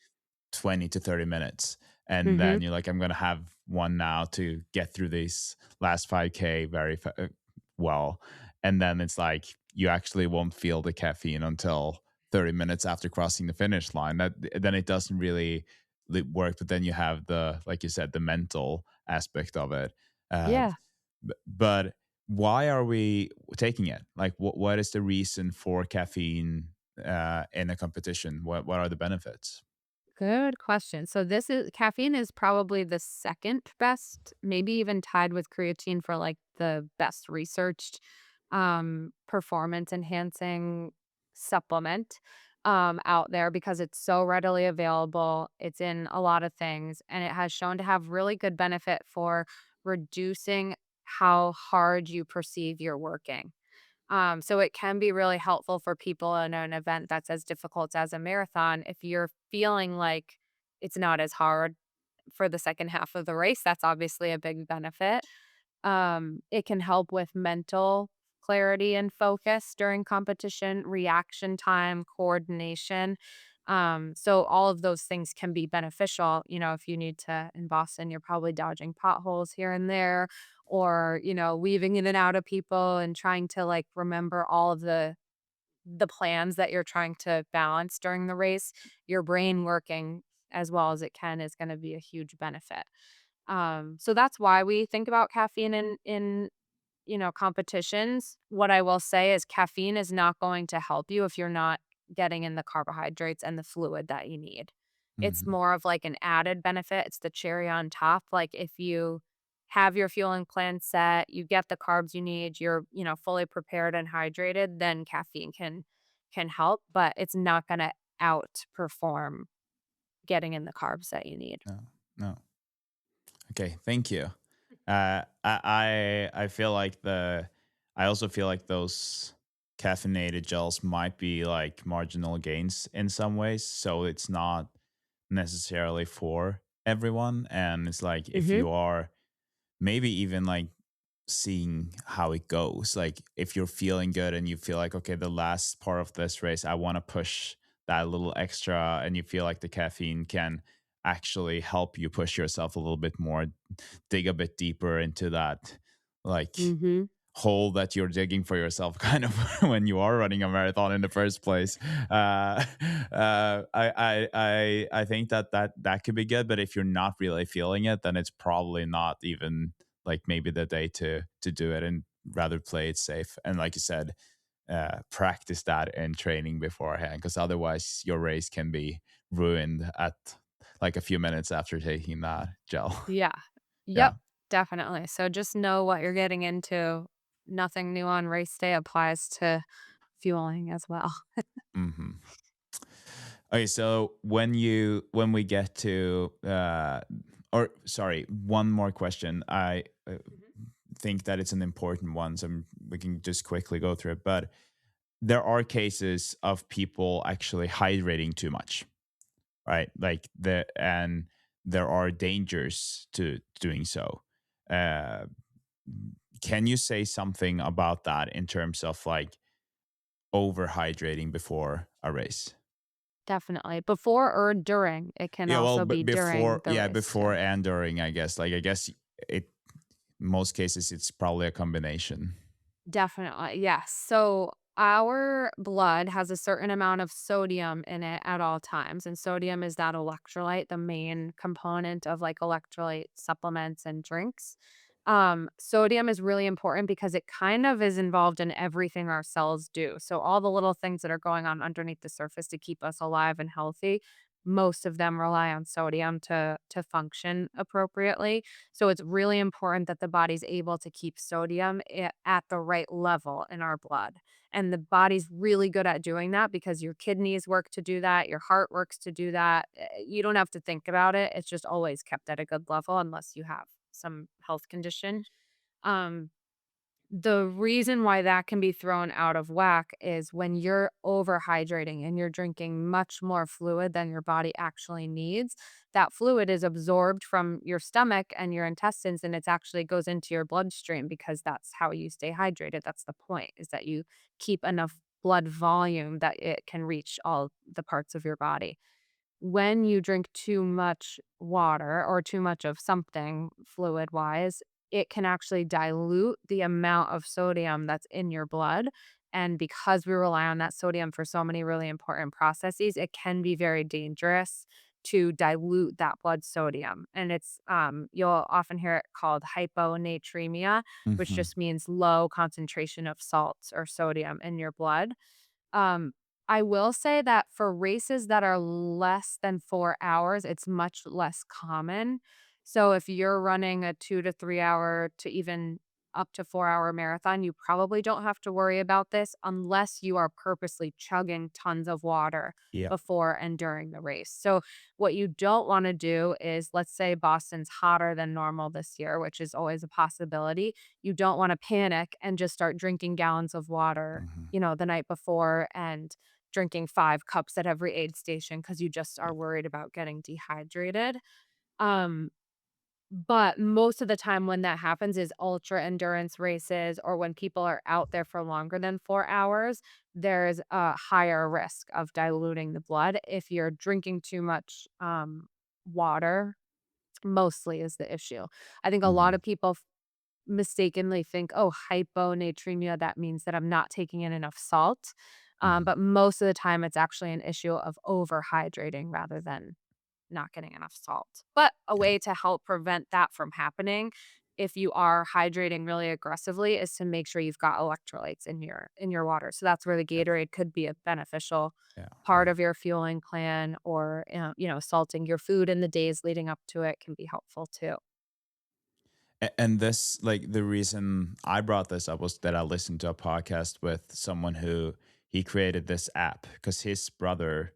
20 to 30 minutes, and then Mhm. you're like, I'm gonna have one now to get through this last 5K well, and then it's like you actually won't feel the caffeine until 30 minutes after crossing the finish line. That then it doesn't really work. But then you have the, like you said, the mental aspect of it. Uh, Yeah. but Why are we taking it? Like, what is the reason for caffeine in a competition? What are the benefits? Good question. So this is caffeine is probably the second best, maybe even tied with creatine for like the best researched performance enhancing supplement out there because it's so readily available. It's in a lot of things and it has shown to have really good benefit for reducing how hard you perceive you're working. So it can be really helpful for people in an event that's as difficult as a marathon. If you're feeling like it's not as hard for the second half of the race, that's obviously a big benefit. It can help with mental clarity and focus during competition, reaction time, coordination. So all of those things can be beneficial. You know, if you need to in Boston, you're probably dodging potholes here and there, or weaving in and out of people and trying to like remember all of the plans that you're trying to balance during the race. Your brain working as well as it can is going to be a huge benefit. So that's why we think about caffeine in competitions. What I will say is caffeine is not going to help you if you're not getting in the carbohydrates and the fluid that you need. It's Hmm. more of like an added benefit. It's the cherry on top. Like if you have your fueling plan set, you get the carbs you need, you're fully prepared and hydrated, then caffeine can help, but it's not going to outperform getting in the carbs that you need. No, no. Okay, thank you. I feel like I also feel like those caffeinated gels might be like marginal gains in some ways, so it's not necessarily for everyone. And it's like if Mhm. you are maybe even like seeing how it goes, like if you're feeling good and you feel like, okay, the last part of this race, I want to push that little extra, and you feel like the caffeine can actually help you push yourself a little bit more, dig a bit deeper into that like Mhm. hole that you're digging for yourself kind of when you are running a marathon in the first place. I think that could be good, but if you're not really feeling it, then it's probably not even like maybe the day to do it, and rather play it safe. And like you said, practice that in training beforehand, because otherwise your race can be ruined at like a few minutes after taking that gel. Yeah. Yeah. Yep, definitely. So just know what you're getting into. Nothing new on race day applies to fueling as well. Hmm. Okay, so when we get to or sorry, one more question. I Mhm. think that it's an important one, so we can just quickly go through it. But there are cases of people actually hydrating too much, right? Like and there are dangers to doing so. Uh, can you say something about that in terms of like overhydrating before a race? Definitely. Before or during. It can Yeah, well, also be during before, the yeah, race before too. and during, I guess. Like, I guess it, most cases, it's probably a combination. Definitely, yes. So our blood has a certain amount of sodium in it at all times, and sodium is that electrolyte, the main component of like electrolyte supplements and drinks. Sodium is really important because it kind of is involved in everything our cells do. So all the little things that are going on underneath the surface to keep us alive and healthy, most of them rely on sodium to function appropriately. So it's really important that the body's able to keep sodium at the right level in our blood. And the body's really good at doing that because your kidneys work to do that, your heart works to do that. You don't have to think about it. It's just always kept at a good level unless you have some health condition. Um, the reason why that can be thrown out of whack is when you're overhydrating and you're drinking much more fluid than your body actually needs. That fluid is absorbed from your stomach and your intestines, and it actually goes into your bloodstream because that's how you stay hydrated. That's the point, is that you keep enough blood volume that it can reach all the parts of your body. When you drink too much water or too much of something fluid wise, it can actually dilute the amount of sodium that's in your blood. And because we rely on that sodium for so many really important processes, it can be very dangerous to dilute that blood sodium. And you'll often hear it called hyponatremia, which Hmm. just means low concentration of salts or sodium in your blood. Um, I will say that for races that are less than 4 hours, it's much less common. So if you're running a 2 to 3 hour to even up to 4-hour marathon, you probably don't have to worry about this unless you are purposely chugging tons of water Yeah. before and during the race. So what you don't wanna do is, let's say Boston's hotter than normal this year, which is always a possibility. You don't wanna panic and just start drinking gallons of water, Hmm. the night before and drinking 5 cups at every aid station because you just Yeah. are worried about getting dehydrated. Um, but most of the time when that happens is ultra endurance races or when people are out there for longer than 4 hours, there's a higher risk of diluting the blood. If you're drinking too much, water, mostly is the issue. I think a lot Hmm. of people mistakenly think, "Oh, hyponatremia, that means that I'm not taking in enough salt." Hmm. But most of the time, it's actually an issue of overhydrating rather than not getting enough salt. But a Yeah. way to help prevent that from happening, if you are hydrating really aggressively, is to make sure you've got electrolytes in your water. So that's where the Yeah. Gatorade could be a beneficial Yeah. part of your fueling plan, or salting your food in the days leading up to it can be helpful too. And this, like, the reason I brought this up was that I listened to a podcast with someone who he created this app because his brother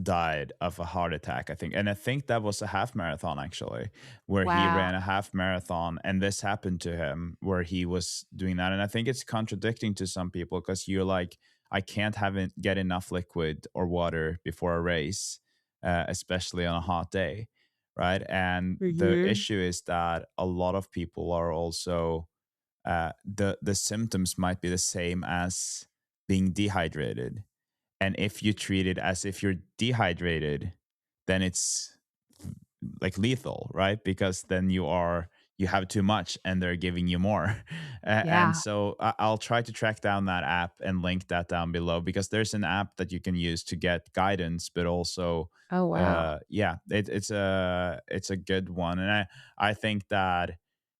died of a heart attack, I think. And I think that was a half marathon actually, where he Wow. ran a half marathon and this happened to him where he was doing that. And I think it's contradicting to some people because you're like, I can't get enough liquid or water before a race, especially on a hot day. Right. And the Mhm. issue is that a lot of people are also the symptoms might be the same as being dehydrated, and if you treat it as if you're dehydrated, then it's like lethal, right? Because then you have too much and they're giving you more. And Yeah. so I'll try to track down that app and link that down below because there's an app that you can use to get guidance, but also Oh, wow. yeah, it's a good one. And I think that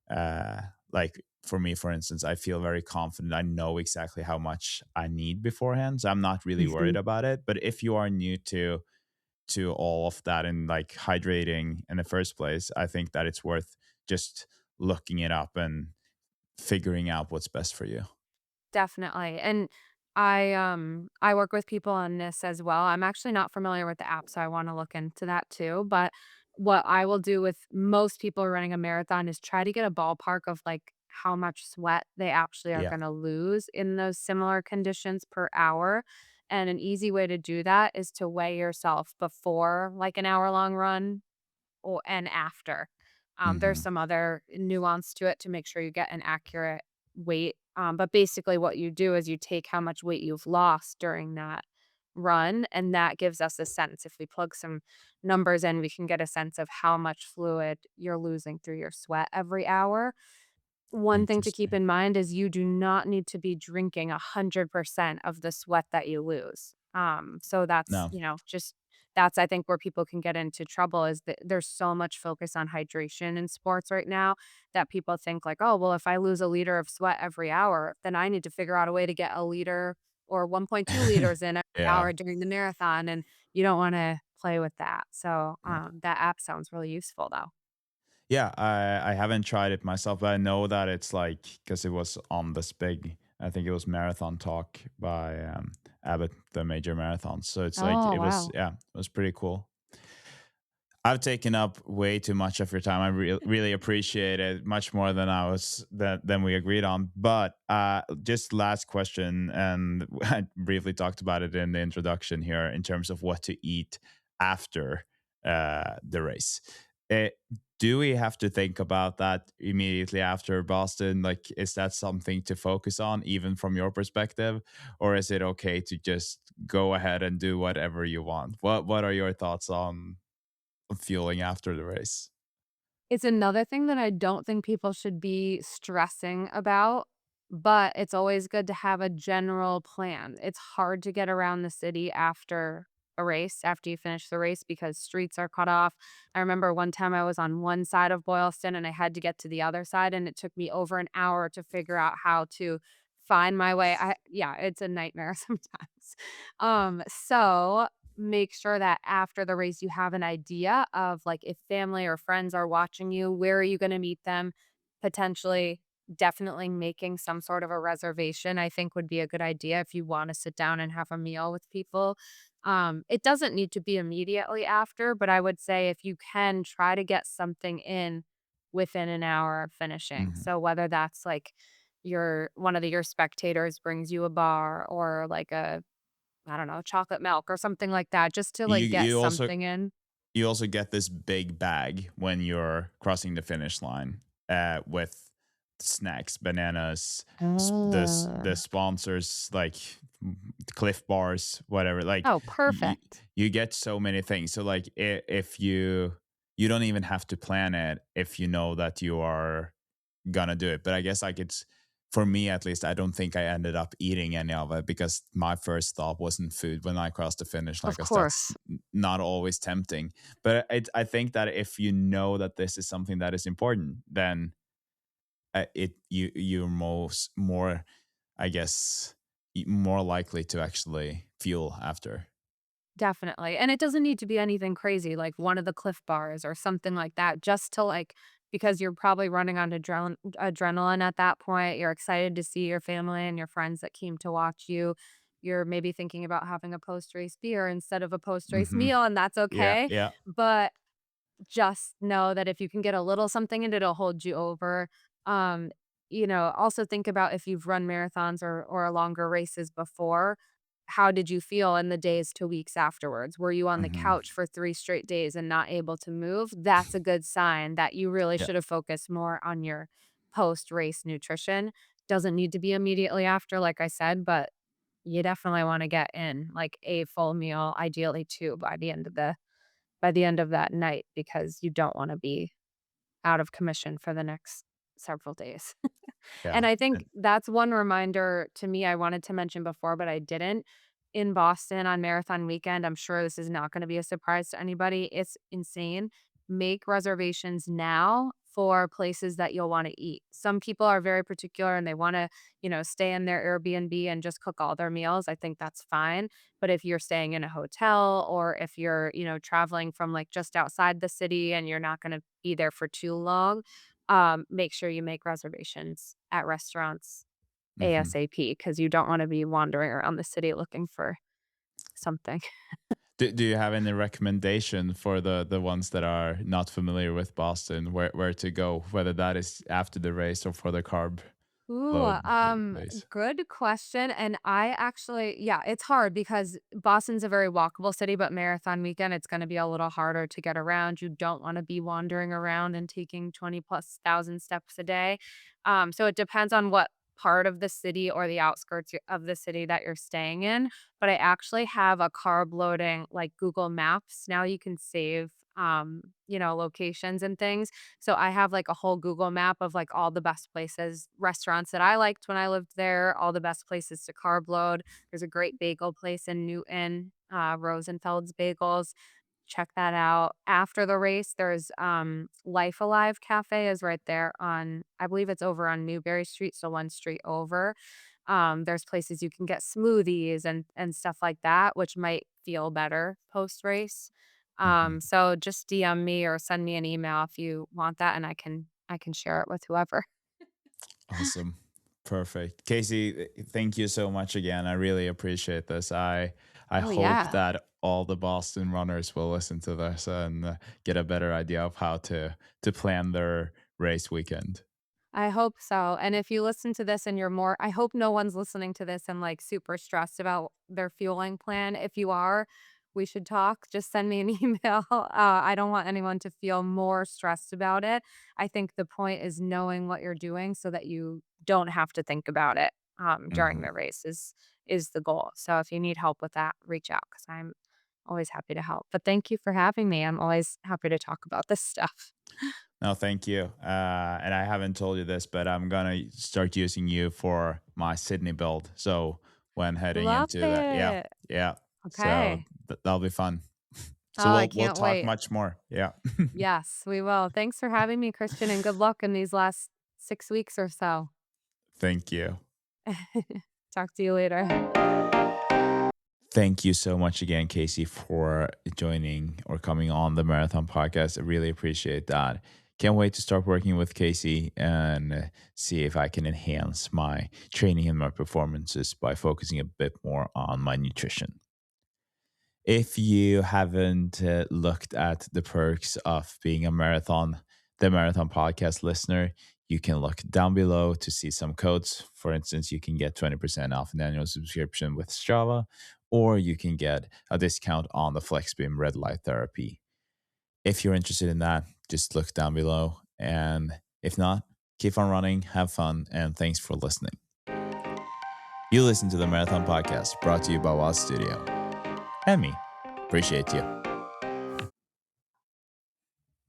uh like for me, for instance, I feel very confident. I know exactly how much I need beforehand, so I'm not really worried Mhm. about it. But if you are new to all of that and like hydrating in the first place, I think that it's worth just looking it up and figuring out what's best for you. Definitely, and I work with people on this as well. I'm actually not familiar with the app, so I wanna look into that too, but what I will do with most people running a marathon is try to get a ballpark of, like, how much sweat they actually are Yeah. gonna lose in those similar conditions per hour, and an easy way to do that is to weigh yourself before, like, an hour-long run or and after. There's Hmm. some other nuance to it to make sure you get an accurate weight. But basically, what you do is you take how much weight you've lost during that run, and that gives us a sense. If we plug some numbers in, we can get a sense of how much fluid you're losing through your sweat every hour. One thing to keep Interesting. in mind is you do not need to be drinking 100% of the sweat that you lose. So that's, No. just that's I think where people can get into trouble is that there's so much focus on hydration in sports right now that people think like, "Oh, well, if I lose a liter of sweat every hour, then I need to figure out a way to get a liter or 1.2 liters in every Yeah. hour during the marathon," and you don't wanna play with that. So, Yeah. that app sounds really useful though. Yeah, I haven't tried it myself, but I know that it's like because it was on this big, I think it was Marathon Talk by Abbott, the major marathon. So it's like Oh, it was, wow. yeah, it was pretty cool. I've taken up way too much of your time. I really appreciate it, much more than than we agreed on. But just last question, and I briefly talked about it in the introduction here in terms of what to eat after the race. Eh, do we have to think about that immediately after Boston? Like, is that something to focus on, even from your perspective, or is it okay to just go ahead and do whatever you want? What are your thoughts on fueling after the race? It's another thing that I don't think people should be stressing about, but it's always good to have a general plan. It's hard to get around the city after a race after you finish the race because streets are cut off. I remember one time I was on one side of Boylston and I had to get to the other side, and it took me over an hour to figure out how to find my way. Yeah, it's a nightmare sometimes. So make sure that after the race you have an idea of like if family or friends are watching you, where are you going to meet them? Potentially definitely making some sort of a reservation, I think would be a good idea if you want to sit down and have a meal with people. It doesn't need to be immediately after, but I would say if you can try to get something in within an hour of finishing. Mhm. So whether that's like your one of your spectators brings you a bar or like a I don't know, chocolate milk or something like that just to You like get you also something in. you also get this big bag when you're crossing the finish line, with snacks, bananas, the Oh. sponsors like Cliff Bars, whatever. Like Oh, you, perfect. you get so many things. So like if you don't even have to plan it if you know that you are gonna do it. But I guess like it's for me at least, I don't think I ended up eating any of it because my first thought wasn't food when I crossed the finish line, Of because that's course. not always tempting. But I think that if you know that this is something that is important, then you're most more, I guess, more likely to actually fuel after. Definitely, and it doesn't need to be anything crazy, like one of the Cliff Bars or something like that, just to, like because you're probably running on adrenaline at that point, you're excited to see your family and your friends that came to watch you. You're maybe thinking about having a post-race beer instead of a post-race Hmm. meal, and that's Yeah, okay, yeah. but just know that if you can get a little something in, it'll hold you over. Um, also think about if you've run marathons or longer races before, how did you feel in the days to weeks afterwards? Were you on the Hmm. couch for 3 straight days and not able to move? That's a good sign that you really Yeah, should have focused more on your post-race nutrition. Doesn't need to be immediately after, like I said, but you definitely wanna get in, like, a full meal, ideally 2 by the end of that night because you don't wanna be out of commission for the next several days. And yeah. I think that's one reminder to me I wanted to mention before, but I didn't. In Boston on marathon weekend, I'm sure this is not gonna be a surprise to anybody. It's insane. Make reservations now for places that you'll wanna eat. Some people are very particular and they wanna, stay in their Airbnb and just cook all their meals. I think that's fine. But if you're staying in a hotel or if you're, traveling from like just outside the city and you're not gonna be there for too long, make sure you make reservations at restaurants Hmm. ASAP because you don't wanna be wandering around the city looking for something. Do you have any recommendation for the ones that are not familiar with Boston, where to go, whether that is after the race or for the carb Ooh, load days? good question, and I actually yeah, it's hard because Boston's a very walkable city, but marathon weekend, it's gonna be a little harder to get around. You don't wanna be wandering around and taking 20 plus thousand steps a day. So it depends on what part of the city or the outskirts of the city that you're staying in, but I actually have a carb loading, like, Google Maps. Now you can save, locations and things. So I have like a whole Google map of like all the best places, restaurants that I liked when I lived there, all the best places to carb load. There's a great bagel place in Newton, Rosenfeld's Bagels. Check that out. After the race, there's Life Alive Cafe is right there on I believe it's over on Newberry Street, so one street over. There's places you can get smoothies and stuff like that, which might feel better post race. Hmm. So just DM me or send me an email if you want that, and I can share it with whoever. Awesome. Perfect. Casey, thank you so much again. I really appreciate this. I Oh, hope yeah. that all the Boston runners will listen to this and get a better idea of how to plan their race weekend. I hope so, and if you listen to this and you're more I hope no one's listening to this and, like, super stressed about their fueling plan. If you are, we should talk. Just send me an email. I don't want anyone to feel more stressed about it. I think the point is knowing what you're doing so that you don't have to think about it, during Hmm. the race is the goal. So if you need help with that, reach out because 'cause I'm always happy to help. But thank you for having me. I'm always happy to talk about this stuff. No, thank you. And I haven't told you this, but I'm gonna start using you for my Sydney build. So when heading Love into that, yeah, it. yeah. So Okay. That'll be fun. Oh, So I we'll can't talk wait. much more. Yeah. Yes, we will. Thanks for having me, Christian, and good luck in these last 6 weeks or so. Thank you. Talk to you later. Thank you so much again, Casey, for joining or coming on the Marathon Podcast. I really appreciate that. Can't wait to start working with Casey and see if I can enhance my training and my performances by focusing a bit more on my nutrition. If you haven't looked at the perks of being the Marathon Podcast listener, you can look down below to see some codes. For instance, you can get 20% off an annual subscription with Strava, or you can get a discount on the FlexBeam red light therapy. If you're interested in that, just look down below. And if not, keep on running, have fun, and thanks for listening. You listen to the Marathon Podcast brought to you by Waz Studio and me. Appreciate you.